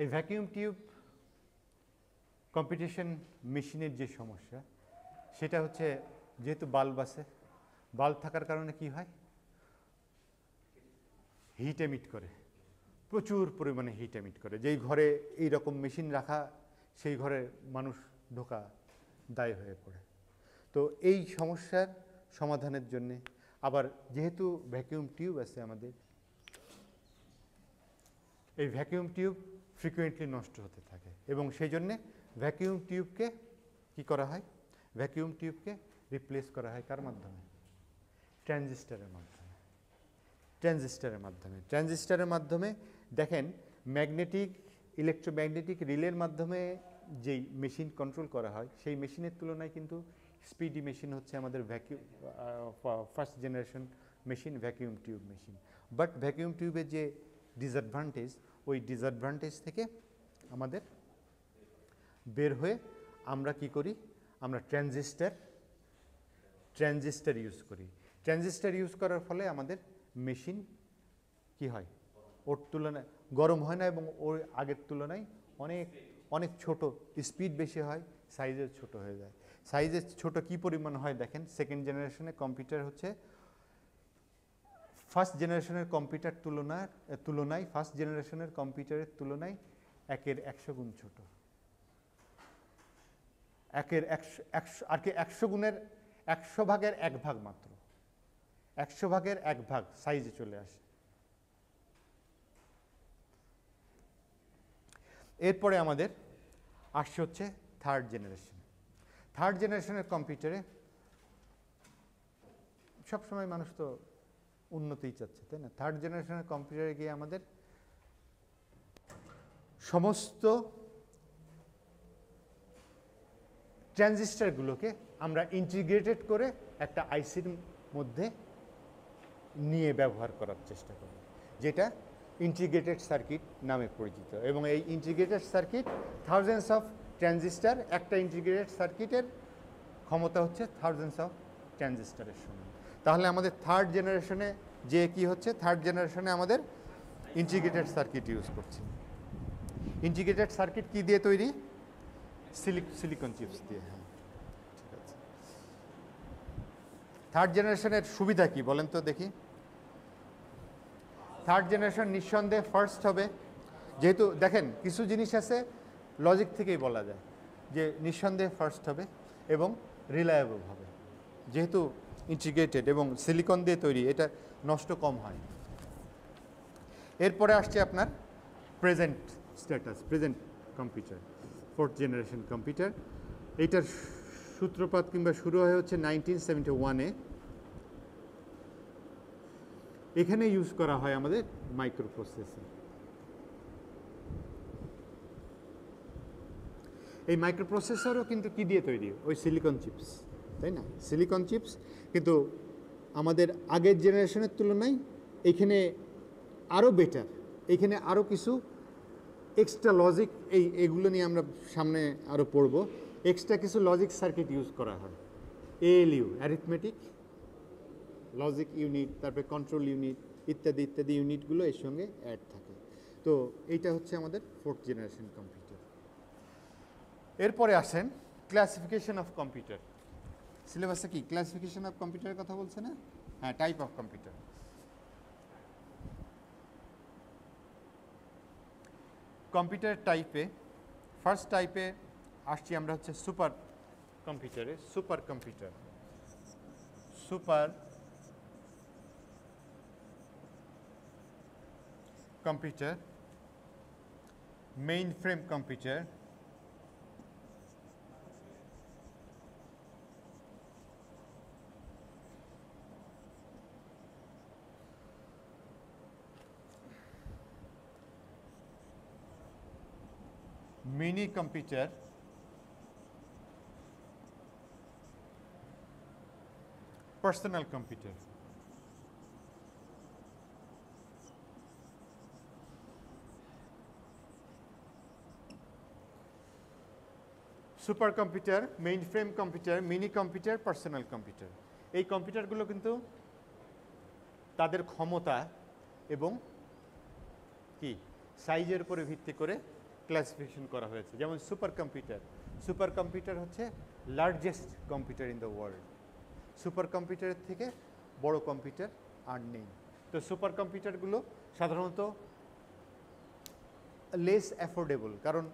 এই ভ্যাকুয়াম টিউব কম্পিটিশন মেশিনের যে সমস্যা সেটা হচ্ছে যেহেতু বাল্ব আছে, বাল্ব থাকার কারণে কি হয়, হিট এমিট করে, প্রচুর পরিমাণে হিট এমিট করে। যেই ঘরে এই রকম মেশিন রাখা সেই ঘরে মানুষ ঢোকা দায় হয়ে পড়ে। তো এই সমস্যার সমাধানের জন্যে আবার যেহেতু ভ্যাকুয়াম টিউব আছে আমাদের, এই ভ্যাকুয়াম টিউব ফ্রিকুয়েন্টলি নষ্ট হতে থাকে এবং সেই জন্যে ভ্যাকুয়াম টিউবকে কি করা হয়, ভ্যাকুয়াম টিউবকে রিপ্লেস করা হয় কার মাধ্যমে, ট্রানজিস্টরের মাধ্যমে। ট্রানজিস্টরের মাধ্যমে দেখেন ম্যাগনেটিক ইলেকট্রোম্যাগনেটিক রিলের মাধ্যমে যেই মেশিন কন্ট্রোল করা হয় সেই মেশিনের তুলনায় কিন্তু স্পিডি মেশিন হচ্ছে আমাদের first generation machine vacuum tube machine. But vacuum টিউবের যে ডিসঅ্যাডভান্টেজ, ওই ডিসঅ্যাডভান্টেজ থেকে আমাদের বের হয়ে আমরা কি করি, আমরা ট্রানজিস্টর ইউজ করি। ট্রানজিস্টর ইউজ করার ফলে আমাদের মেশিন কি হয়, ওর তুলনায় গরম হয় না এবং ওর আগের তুলনায় অনেক অনেক ছোট, স্পিড বেশি হয়, সাইজের ছোট হয়ে যায়। সাইজের ছোট কি পরিমাণ হয় দেখেন, সেকেন্ড জেনারেশনের কম্পিউটার হচ্ছে ফার্স্ট জেনারেশনের কম্পিউটার তুলনায় ফার্স্ট জেনারেশনের কম্পিউটারের তুলনায় 1/100 গুণ ছোট। 100 গুণের 100 ভাগের 1 ভাগ মাত্র, 100 ভাগের 1 ভাগ সাইজে চলে আসে। এরপরে আমাদের আসছে হচ্ছে থার্ড জেনারেশন। থার্ড জেনারেশনের কম্পিউটারে সবসময় মানুষ তো উন্নতিই চাচ্ছে, তাই না? থার্ড জেনারেশনের কম্পিউটারে গিয়ে আমাদের সমস্ত ট্রানজিস্টরগুলোকে আমরা ইন্টিগ্রেটেড করে একটা আইসির মধ্যে নিয়ে ব্যবহার করার চেষ্টা করি, যেটা ইন্টিগ্রেটেড সার্কিট নামে পরিচিত। এবং এই integrated circuit thousands of transistor, একটা ইন্টিগ্রেটেড সার্কিটের ক্ষমতা হচ্ছে থাউজেন্ডস অফ ট্রানজিস্টরের সমান। তাহলে আমাদের থার্ড জেনারেশনে যে কি হচ্ছে, থার্ড জেনারেশনে আমাদের ইন্টিগ্রেটেড সার্কিট ইউজ করছি। ইন্টিগ্রেটেড সার্কিট কি দিয়ে তৈরি, সিলিকন চিপস দিয়ে। হ্যাঁ, ঠিক আছে। থার্ড জেনারেশনের সুবিধা কি বলেন তো দেখি। থার্ড জেনারেশন নিঃসন্দেহে ফার্স্ট হবে, যেহেতু দেখেন কিছু জিনিস আছে লজিক থেকেই বলা যায় যে নিঃসন্দেহে ফার্স্ট হবে এবং রিলায়েবল হবে, যেহেতু ইন্টিগ্রেটেড এবং সিলিকন দিয়ে তৈরি, এটা নষ্ট কম হয়। এরপরে আসছে আপনার present status, present computer, fourth generation computer. এইটার সূত্রপাত কিংবা শুরু হয় হচ্ছে 1971-এ। এখানে ইউজ করা হয় আমাদের মাইক্রো প্রসেসর। এই মাইক্রো প্রসেসরও কিন্তু কি দিয়ে তৈরি, ওই সিলিকন চিপস, তাই না? সিলিকন চিপস, কিন্তু আমাদের আগের জেনারেশনের তুলনায় এখানে আরও বেটার, এখানে আরও কিছু এক্সট্রা লজিক, এগুলো নিয়ে আমরা সামনে আরও পড়ব। এক্সট্রা কিছু লজিক সার্কিট ইউজ করা হয়, এএলইউ, অ্যারিথমেটিক লজিক ইউনিট, তারপরে কন্ট্রোল ইউনিট ইত্যাদি ইত্যাদি ইউনিটগুলো এর সঙ্গে অ্যাড থাকে। তো এইটা হচ্ছে আমাদের ফোর্থ জেনারেশন কম্পিউটার। এরপরে আসেন ক্লাসিফিকেশন অফ কম্পিউটার। সিলেবাসে কি ক্লাসিফিকেশন অফ কম্পিউটারের কথা বলছে না? হ্যাঁ, টাইপ অফ কম্পিউটার। কম্পিউটার টাইপে ফার্স্ট টাইপে আসছি আমরা হচ্ছে সুপার কম্পিউটারে। Super computer, super computer, main frame computer, mini computer, personal computer. Super computer, main frame computer, mini computer, personal computer. এই কম্পিউটারগুলো কিন্তু তাদের ক্ষমতা এবং কি সাইজের উপরে ভিত্তি করে ক্লাসিফিকেশন করা হয়েছে। যেমন সুপার কম্পিউটার হচ্ছে largest computer in the world. Super কম্পিউটারের থেকে বড় কম্পিউটার আর নেই। তো সুপার কম্পিউটারগুলো সাধারণত লেস অ্যাফোর্ডেবল, কারণ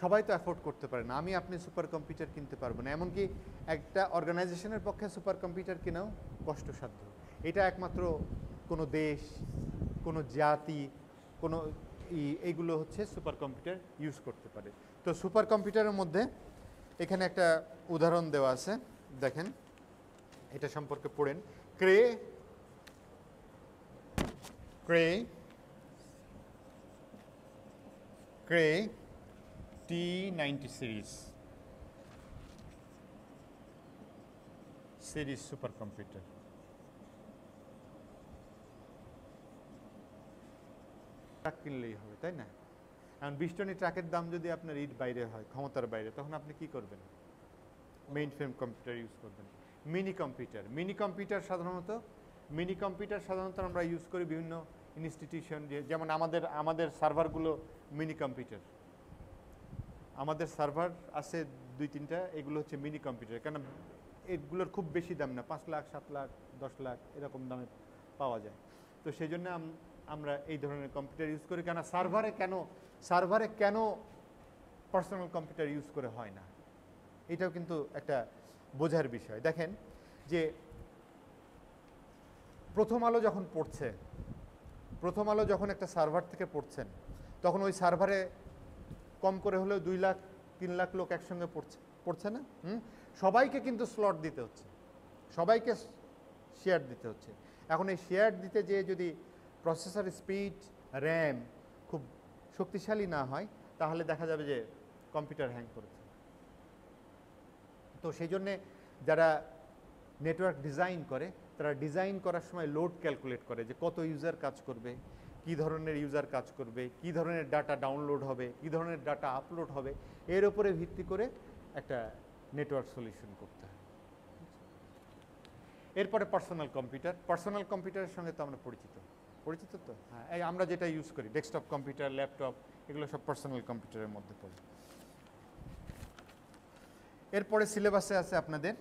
সবাই তো অ্যাফোর্ড করতে পারে না। আমি আপনি সুপার কম্পিউটার কিনতে পারবো না, এমনকি একটা অর্গানাইজেশনের পক্ষে সুপার কম্পিউটার কেনাও কষ্টসাধ্য। এটা একমাত্র কোনো দেশ, কোনো জাতি, কোনো এইগুলো হচ্ছে সুপার কম্পিউটার ইউজ করতে পারে। তো সুপার কম্পিউটারের মধ্যে এখানে একটা উদাহরণ দেওয়া আছে, দেখেন এটা সম্পর্কে পড়েন। Cray T90 series supercomputer. Truck কিনলেই হবে, তাই না? কারণ 20 টনি ট্রাকের দাম যদি আপনার ইট বাইরে হয়, ক্ষমতার বাইরে, তখন আপনি কি করবেন? মেইন ফ্রেম কম্পিউটার ইউজ করবেন। মিনি কম্পিউটার সাধারণত আমরা ইউজ করি বিভিন্ন ইনস্টিটিউশন, যেমন আমাদের সার্ভারগুলো মিনি কম্পিউটার। আমাদের সার্ভার আছে 2-3টা, এগুলো হচ্ছে মিনি কম্পিউটার। কেন এগুলোর খুব বেশি দাম না, 5 লাখ 7 লাখ 10 লাখ এরকম দামে পাওয়া যায়। তো সেই জন্য আমরা এই ধরনের কম্পিউটার ইউজ করি। কেন সার্ভারে কেন পার্সোনাল কম্পিউটার ইউজ করে হয় না, এটাও কিন্তু একটা বোঝার বিষয়। দেখেন যে প্রথম আলো যখন একটা সার্ভার থেকে পড়ছেন, তখন ওই সার্ভারে কম করে হলেও 2 লাখ 3 লাখ লোক একসঙ্গে পড়ছে না? সবাইকে কিন্তু স্লট দিতে হচ্ছে, সবাইকে শেয়ার দিতে হচ্ছে। এখন এই শেয়ার দিতে যেয়ে যদি প্রসেসর স্পিড, র্যাম খুব শক্তিশালী না হয়, তাহলে দেখা যাবে যে কম্পিউটার হ্যাং করেছে। তো সেই জন্যে যারা নেটওয়ার্ক ডিজাইন করে, তারা ডিজাইন করার সময় লোড ক্যালকুলেট করে যে কত ইউজার কাজ করবে, কী ধরনের ইউজার কাজ করবে, কী ধরনের ডাটা ডাউনলোড হবে, কী ধরনের ডাটা আপলোড হবে, এর উপরে ভিত্তি করে একটা নেটওয়ার্ক সলিউশন করতে হয়। এরপরে পার্সোনাল কম্পিউটারের সঙ্গে তো আমরা পরিচিত তো। হ্যাঁ, এই আমরা যেটা ইউজ করি, ডেস্কটপ কম্পিউটার, ল্যাপটপ, এগুলো সব পার্সোনাল কম্পিউটারের মধ্যে পড়ে। এরপরে সিলেবাসে আছে আপনাদের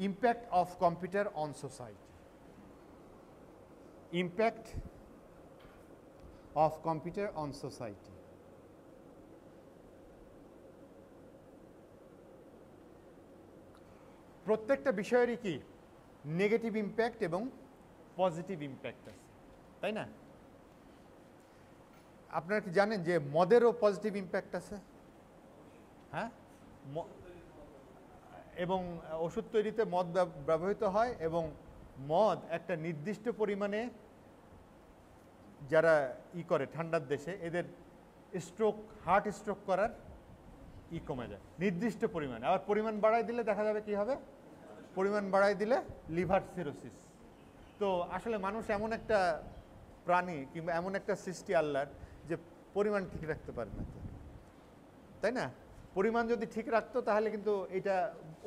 impact of computer on society. Impact of computer on society. প্রত্যেকটা বিষয়েরই কি নেগেটিভ ইম্প্যাক্ট এবং পজিটিভ ইম্প্যাক্ট আছে, তাই না? আপনারা কি জানেন যে মদেরও পজিটিভ ইম্প্যাক্ট আছে? হ্যাঁ, এবং ওষুধ তৈরিতে মদ ব্যবহৃত হয়, এবং মদ একটা নির্দিষ্ট পরিমাণে যারা করে ঠান্ডার দেশে, এদের হার্ট স্ট্রোক করার কমে যায় নির্দিষ্ট পরিমাণে। আবার পরিমাণ বাড়াই দিলে দেখা যাবে কি হবে, পরিমাণ বাড়াই দিলে লিভার সিরোসিস। তো আসলে মানুষ এমন একটা প্রাণী কিংবা এমন একটা সৃষ্টি আল্লাহর, যে পরিমাণ ঠিক রাখতে পারে না, তাই না? পরিমাণ যদি ঠিক রাখতো তাহলে কিন্তু এটা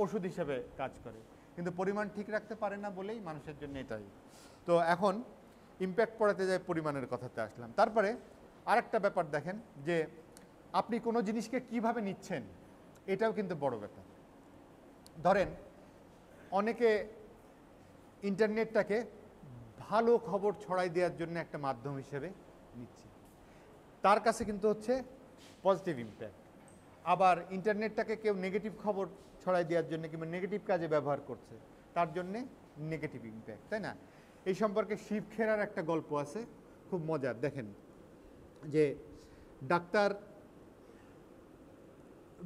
ওষুধ হিসেবে কাজ করে, কিন্তু পরিমাণ ঠিক রাখতে পারে না বলেই মানুষের জন্য এটাই। তো এখন ইম্প্যাক্ট পড়াতে যায়, পরিমাণের কথাতে আসলাম। তারপরে আরেকটা ব্যাপার দেখেন যে আপনি কোনো জিনিসকে কিভাবে নিচ্ছেন, এটাও কিন্তু বড় ব্যাপার। ধরেন অনেকে ইন্টারনেটটাকে ভালো খবর ছড়াই দেওয়ার জন্য একটা মাধ্যম হিসেবে নিচ্ছে, তার কাছে কিন্তু হচ্ছে পজিটিভ ইম্প্যাক্ট। আবার ইন্টারনেটটাকে কেউ নেগেটিভ খবর ছড়াই দেওয়ার জন্য কিংবা নেগেটিভ কাজে ব্যবহার করছে, তার জন্যে নেগেটিভ ইম্প্যাক্ট, তাই না? এই সম্পর্কে শিব খেরার একটা গল্প আছে, খুব মজার। দেখেন যে ডাক্তার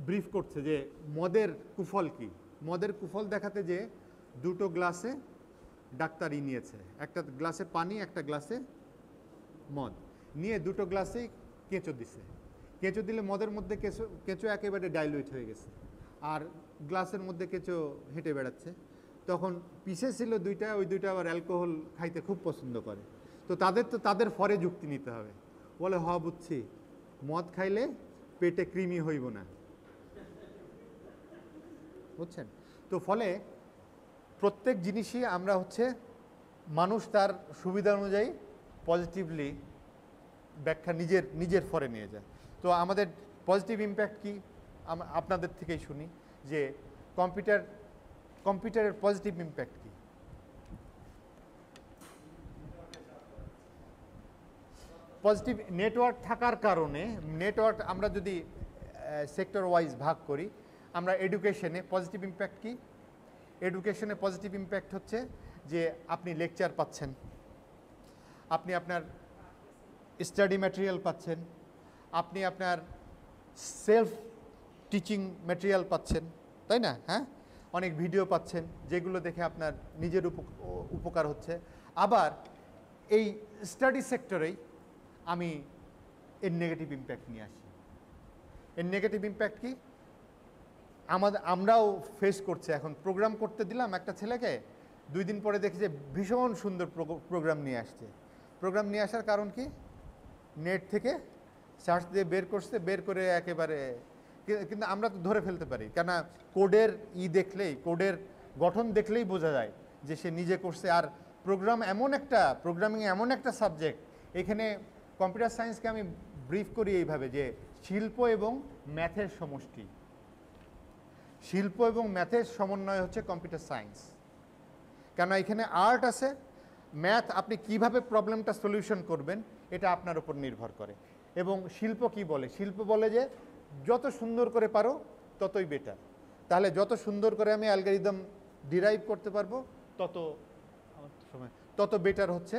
ব্রিফ করছে যে মদের কুফল কি। মদের কুফল দেখাতে যে 2টো গ্লাসে ডাক্তার নিয়েছে, একটা গ্লাসে পানি, একটা গ্লাসে মদ নিয়ে 2টো গ্লাসেই কেঁচো দিছে। কেঁচো দিলে মদের মধ্যে কেঁচো একেবারে ডাইলুট হয়ে গেছে, আর গ্লাসের মধ্যে কেঁচো হেঁটে বেড়াচ্ছে। তখন পিছে ছিল 2টা, ওই 2টা আবার অ্যালকোহল খাইতে খুব পছন্দ করে। তো তাদের ফরে যুক্তি নিতে হবে, বলে বুঝছি, মদ খাইলে পেটে কৃমি হইব না, বুঝছেন? তো ফলে প্রত্যেক জিনিসই আমরা হচ্ছে মানুষ তার সুবিধা অনুযায়ী পজিটিভলি ব্যাখ্যা নিজের ফরে নিয়ে যায়। তো আমাদের পজিটিভ ইম্প্যাক্ট কি আপনাদের থেকেই শুনি যে কম্পিউটারের পজিটিভ ইম্প্যাক্ট কি? পজিটিভ নেটওয়ার্ক থাকার কারণে, নেটওয়ার্ক আমরা যদি সেক্টর ওয়াইজ ভাগ করি, আমরা এডুকেশনে পজিটিভ ইম্প্যাক্ট কি? এডুকেশনে পজিটিভ ইম্প্যাক্ট হচ্ছে যে আপনি লেকচার পাচ্ছেন, আপনি আপনার স্টাডি ম্যাটেরিয়াল পাচ্ছেন, আপনি আপনার সেলফ টিচিং ম্যাটেরিয়াল পাচ্ছেন, তাই না? হ্যাঁ, অনেক ভিডিও পাচ্ছেন যেগুলো দেখে আপনার নিজের উপকার হচ্ছে। আবার এই স্টাডি সেক্টরেই আমি এর নেগেটিভ ইম্প্যাক্ট নিয়ে আসি। এর নেগেটিভ ইম্প্যাক্ট কি? আমরাও ফেস করছি। এখন প্রোগ্রাম করতে দিলাম একটা ছেলেকে, 2 দিন পরে দেখি যে ভীষণ সুন্দর প্রোগ্রাম নিয়ে আসছে। প্রোগ্রাম নিয়ে আসার কারণ কি? নেট থেকে সার্চ দিয়ে বের করছে, বের করে একেবারে, কিন্তু আমরা তো ধরে ফেলতে পারি, কেন কোডের দেখলেই, কোডের গঠন দেখলেই বোঝা যায় যে সে নিজে করছে। আর প্রোগ্রামিং এমন একটা সাবজেক্ট, এখানে কম্পিউটার সায়েন্সকে আমি ব্রিফ করি এইভাবে যে শিল্প এবং ম্যাথের সমষ্টি, শিল্প এবং ম্যাথের সমন্বয় হচ্ছে কম্পিউটার সায়েন্স। কেন এখানে আর্ট আছে, ম্যাথ আপনি কিভাবে প্রবলেমটা সলিউশন করবেন এটা আপনার উপর নির্ভর করে। এবং শিল্প কি বলে? শিল্প বলে যে যত সুন্দর করে পারো ততই বেটার। তাহলে যত সুন্দর করে আমি অ্যালগরিদম ডিরাইভ করতে পারবো তত বেটার হচ্ছে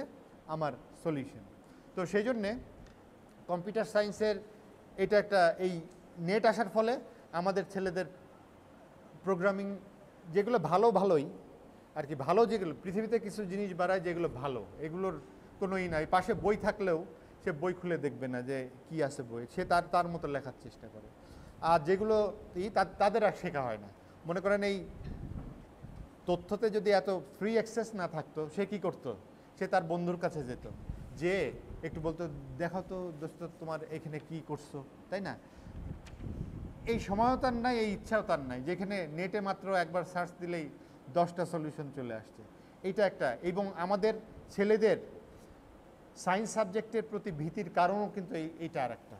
আমার সলিউশন। তো সেই জন্যে কম্পিউটার সায়েন্সের এটা একটা, এই নেট আসার ফলে আমাদের ছেলেদের প্রোগ্রামিং যেগুলো ভালোই আর কি, ভালো যেগুলো পৃথিবীতে কিছু জিনিস বাড়ায় যেগুলো ভালো, এগুলোর কোনোই নাই। পাশে বই থাকলেও সে বই খুলে দেখবে না যে কি আছে বই, সে তার মতো লেখার চেষ্টা করে। আর যেগুলো তাদের আর শেখা হয় না। মনে করেন এই তথ্যতে যদি এত ফ্রি অ্যাক্সেস না থাকতো, সে কি করতো? সে তার বন্ধুর কাছে যেত, যে একটু বলতো, দেখো তো দোস্ত তোমার এখানে কি করছো, তাই না? এই সময়ও তার নাই, এই ইচ্ছাও তার নাই, যেখানে নেটে মাত্র একবার সার্চ দিলেই 10টা সলিউশন চলে আসছে। এইটা একটা। এবং আমাদের ছেলেদের সায়েন্স সাবজেক্টের প্রতি ভীতির কারণও কিন্তু এইটা আর একটা।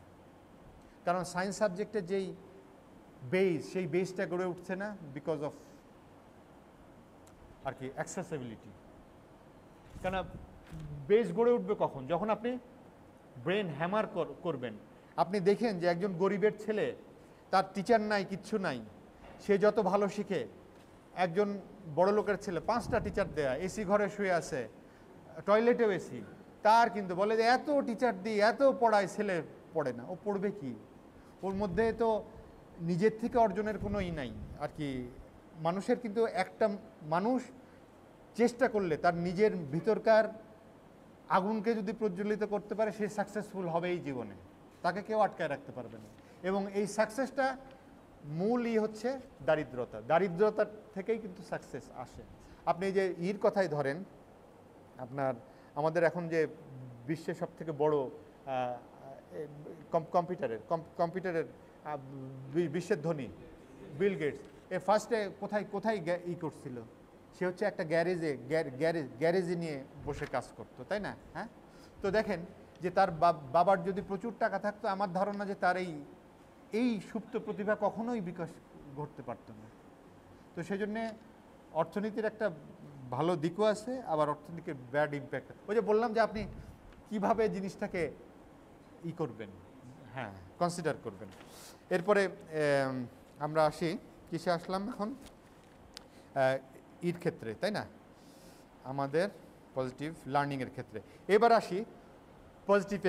কারণ সায়েন্স সাবজেক্টের যেই বেস, সেই বেসটা গড়ে উঠছে না বিকজ অফ আর কি অ্যাক্সেসিবিলিটি। কেন বেস গড়ে উঠবে কখন? যখন আপনি ব্রেন হ্যামার করবেন। আপনি দেখেন যে একজন গরিবের ছেলে, তার টিচার নাই, কিচ্ছু নাই, সে যত ভালো শিখে, একজন বড় লোকের ছেলে 5টা টিচার দেয়া, এসি ঘরে শুয়ে আছে, টয়লেটেও এসি, তার কিন্তু বলে যে এত টিচার দিই, এত পড়ায়, ছেলে পড়ে না। ও পড়বে কি? ওর মধ্যে তো নিজের থেকে অর্জনের কোনো নাই আর কি। মানুষের কিন্তু একটা মানুষ চেষ্টা করলে তার নিজের ভিতরকার আগুনকে যদি প্রজ্বলিত করতে পারে, সে সাকসেসফুল হবে এই জীবনে, তাকে কেউ আটকায় রাখতে পারবে না। এবং এই সাকসেসটা মূলই হচ্ছে দারিদ্রতা। দারিদ্রতার থেকেই কিন্তু সাকসেস আসে। আপনি যে কথাই ধরেন, আমাদের এখন যে বিশ্বের সব থেকে বড় কম্পিউটারের বিশ্বের ধনী বিল গেটস, ফার্স্টে কোথায় করছিল? সে হচ্ছে একটা গ্যারেজে নিয়ে বসে কাজ করতো, তাই না? হ্যাঁ, তো দেখেন যে তার বাবার যদি প্রচুর টাকা থাকতো, আমার ধারণা যে তার এই সুপ্ত প্রতিভা কখনোই বিকাশ ঘটতে পারতো না। তো সেই জন্যে অর্থনীতির একটা ভালো দিকও আছে, আবার অর্থনীতির ব্যাড ইম্প্যাক্ট। ওই যে বললাম যে আপনি কিভাবে জিনিসটাকে করবেন, হ্যাঁ, কনসিডার করবেন। এরপরে আমরা আসি, কিসে আসলাম এখন? ক্ষেত্রে, তাই না? আমাদের পজিটিভ লার্নিংয়ের ক্ষেত্রে। এবার আসি পজিটিভ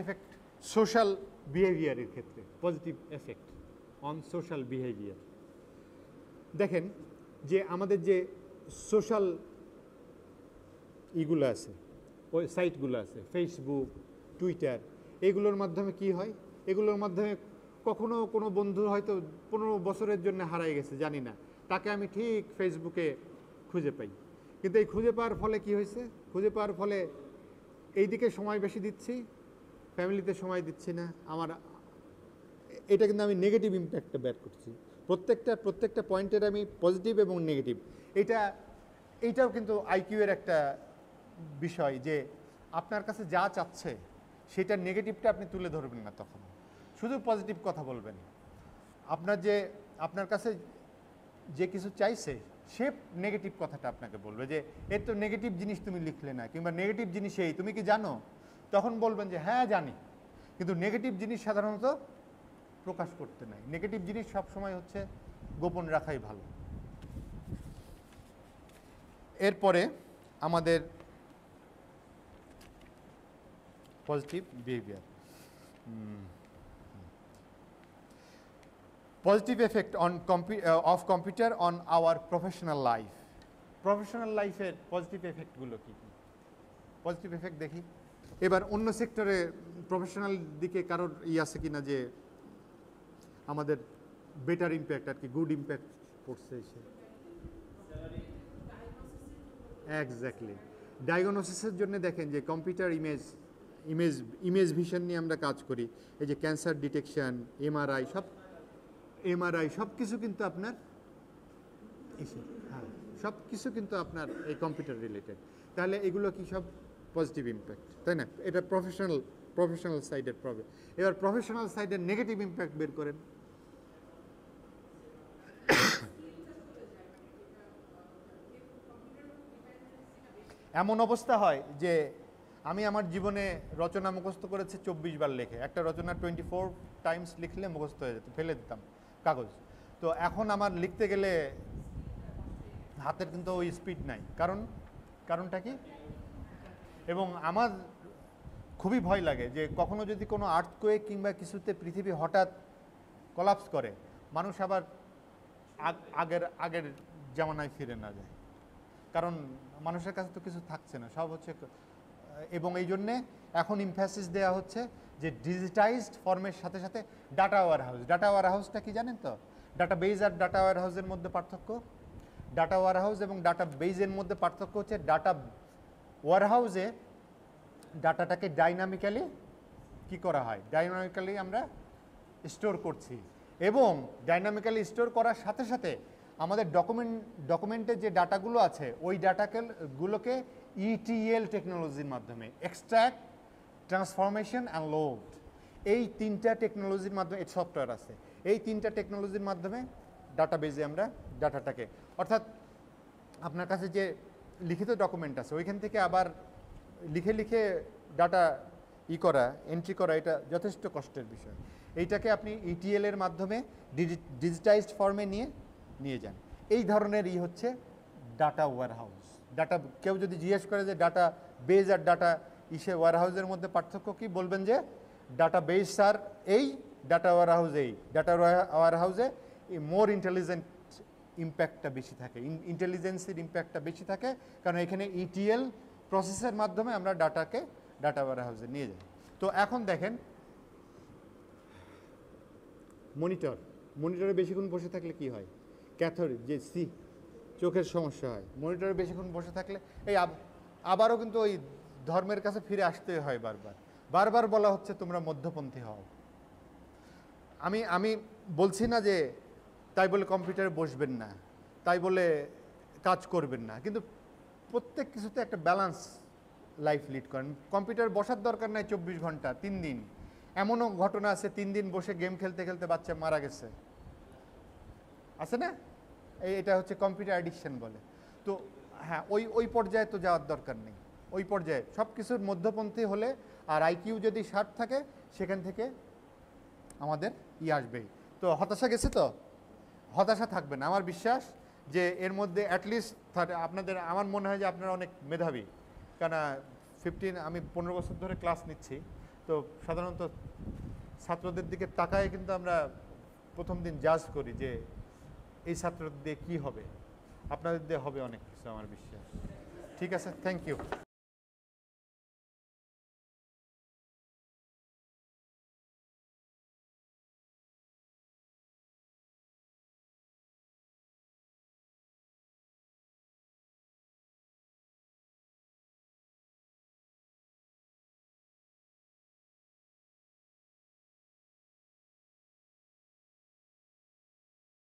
এফেক্ট সোশ্যাল বিহেভিয়ারের ক্ষেত্রে। Positive effect on social behaviour. দেখেন যে আমাদের যে সোশ্যাল ইগুলো আছে, ওই সাইটগুলো আছে, ফেসবুক, টুইটার, এগুলোর মাধ্যমে কি হয়? এগুলোর মাধ্যমে কখনো কোনো বন্ধু হয়তো 15 বছরের জন্য হারাই গেছে, জানি না, তাকে আমি ঠিক ফেসবুকে খুঁজে পাই। কিন্তু এই খুঁজে পাওয়ার ফলে কি হয়েছে? খুঁজে পাওয়ার ফলে এইদিকে সময় বেশি দিচ্ছি, ফ্যামিলিতে সময় দিচ্ছি না, এটা কিন্তু আমি নেগেটিভ ইম্প্যাক্টটা বের করছি। প্রত্যেকটা পয়েন্টের আমি পজিটিভ এবং নেগেটিভ, এইটাও কিন্তু আইকিউ এর একটা বিষয়, যে আপনার কাছে যা চাচ্ছে সেটার নেগেটিভটা আপনি তুলে ধরবেন না, তখন শুধু পজিটিভ কথা বলবেন। আপনার কাছে যে কিছু চাইছে সে নেগেটিভ কথাটা আপনাকে বলবে যে এর তো নেগেটিভ জিনিস তুমি লিখলে না, কিংবা নেগেটিভ জিনিস এই, তুমি কি জানো? তখন বলবেন যে হ্যাঁ জানি, কিন্তু নেগেটিভ জিনিস সাধারণত প্রকাশ করতে নাই। নেগেটিভ জিনিস সবসময় হচ্ছে গোপন রাখাই ভালো। এরপরে আমাদের positive behaviour, positive effect of computer on our professional life. Professional লাইফের পজিটিভ এফেক্টগুলো কী কী? পজিটিভ এফেক্ট দেখি। এবার অন্য সেক্টরে প্রফেশনাল দিকে কারোর আছে কিনা যে আমাদের বেটার ইম্প্যাক্ট আর কি, গুড ইম্প্যাক্ট পড়ছে এসে? এক্স্যাক্টলি, ডায়াগনোসিসের জন্য দেখেন যে কম্পিউটার ইমেজ ভিশন নিয়ে আমরা কাজ করি। এই যে ক্যান্সার ডিটেকশন, এমআরআই সব কিছু কিন্তু আপনার হ্যাঁ, সব কিছু কিন্তু আপনার এই কম্পিউটার রিলেটেড। তাহলে এগুলো কি সব পজিটিভ ইম্প্যাক্ট, তাই না? এটা প্রফেশনাল সাইডের প্রবলেম। এবার প্রফেশনাল সাইডের নেগেটিভ ইম্প্যাক্ট বের করেন। এমন অবস্থা হয় যে আমি আমার জীবনে রচনা মুখস্থ করেছি 24 বার লেখে, একটা রচনা 24 টাইমস লিখলে মুখস্থ হয়ে যেত, ফেলে দিতাম কাগজ। তো এখন আমার লিখতে গেলে হাতের কিন্তু ওই স্পিড নাই। কারণটা কি? এবং আমার খুবই ভয় লাগে যে কখনো যদি কোনো আর্থকোয়েক কিংবা কিছুতে পৃথিবী হঠাৎ কলাপস করে, মানুষ আবার আগের জামানায় ফিরে না যায়, কারণ মানুষের কাছে তো কিছু থাকছে না, সব হচ্ছে। এবং এই জন্যে এখন ইমফ্যাসিস দেওয়া হচ্ছে যে ডিজিটাইজড ফর্মের সাথে সাথে ডাটা ওয়ারহাউস। ডাটা ওয়ারহাউসটা কি জানেন তো? ডাটা বেজ আর ডাটা ওয়ারহাউসের মধ্যে পার্থক্য, ডাটা ওয়ারহাউস এবং ডাটা বেজের মধ্যে পার্থক্য হচ্ছে ডাটা ওয়ারহাউসে ডাটাটাকে ডাইনামিক্যালি কি করা হয়, ডাইনামিক্যালি আমরা স্টোর করছি, এবং ডাইনামিক্যালি স্টোর করার সাথে সাথে আমাদের ডকুমেন্টের যে ডাটাগুলো আছে ওই ডাটাগুলোকে ইটিএল টেকনোলজির মাধ্যমে, এক্সট্র্যাক্ট, ট্রান্সফরমেশন অ্যান্ড লোড, এই তিনটা টেকনোলজির মাধ্যমে, এই সফটওয়্যার আছে, এই তিনটা টেকনোলজির মাধ্যমে ডাটাবেজে আমরা ডাটাটাকে, অর্থাৎ আপনার কাছে যে লিখিত ডকুমেন্ট আছে ওইখান থেকে আবার লিখে ডাটা এন্ট্রি করা, এটা যথেষ্ট কষ্টের বিষয়। এইটাকে আপনি ইটিএল এর মাধ্যমে ডিজিটাইজড ফর্মে নিয়ে যান। এই ধরনের হচ্ছে ডাটা ওয়ারহাউস। কেউ যদি জিজ্ঞেস করে যে ডাটা বেজ আর ডাটা ওয়ারহাউসের মধ্যে পার্থক্য কি, বলবেন যে ডাটা বেজ আর এই, ডাটা ওয়ারহাউস এই। ডাটা ওয়ারহাউসে মোর ইন্টেলিজেন্ট ইম্প্যাক্টটা বেশি থাকে, ইন্টেলিজেন্সের ইম্প্যাক্টটা বেশি থাকে, কারণ এখানে ইটিএল প্রসেসের মাধ্যমে আমরা ডাটা ওয়ারহাউসে নিয়ে যাই। তো এখন দেখেন মনিটরে বেশিক্ষণ বসে থাকলে কি হয়? ক্যাথোড যে চোখের সমস্যা হয়। মনিটরে বেশিক্ষণ বসে থাকলে আবারও কিন্তু ওই ধর্মের কাছে ফিরে আসতে হয়, বারবার বলা হচ্ছে তোমরা মধ্যপন্থী হও। আমি বলছি না যে তাই বলে কম্পিউটারে বসবেন না, তাই বলে কাজ করবেন না, কিন্তু প্রত্যেক কিছুতে একটা ব্যালেন্স লাইফ লিড করেন। কম্পিউটার বসার দরকার নাই 24 ঘন্টা, 3 দিন। এমনও ঘটনা আছে 3 দিন বসে গেম খেলতে খেলতে বাচ্চা মারা গেছে, আছে না? এটা হচ্ছে কম্পিউটার অ্যাডিকশন বলে। তো হ্যাঁ, ওই পর্যায়ে তো যাওয়ার দরকার নেই। ওই পর্যায়ে সব কিছুর মধ্যপন্থী হলে, আর আইকিউ যদি 60 থাকে, সেখান থেকে আমাদের আসবেই। তো হতাশা গেছে, তো হতাশা থাকবে না। আমার বিশ্বাস যে এর মধ্যে অ্যাটলিস্ট আমার মনে হয় যে আপনারা অনেক মেধাবী, কেন আমি 15 বছর ধরে ক্লাস নিচ্ছি, তো সাধারণত ছাত্রদের দিকে তাকায় কিন্তু আমরা প্রথম দিন জাজ করি যে এই ছাত্রদের দিয়ে কী হবে। আপনাদের দিয়ে হবে অনেক কিছু, আমার বিশ্বাস। ঠিক আছে, থ্যাংক ইউ।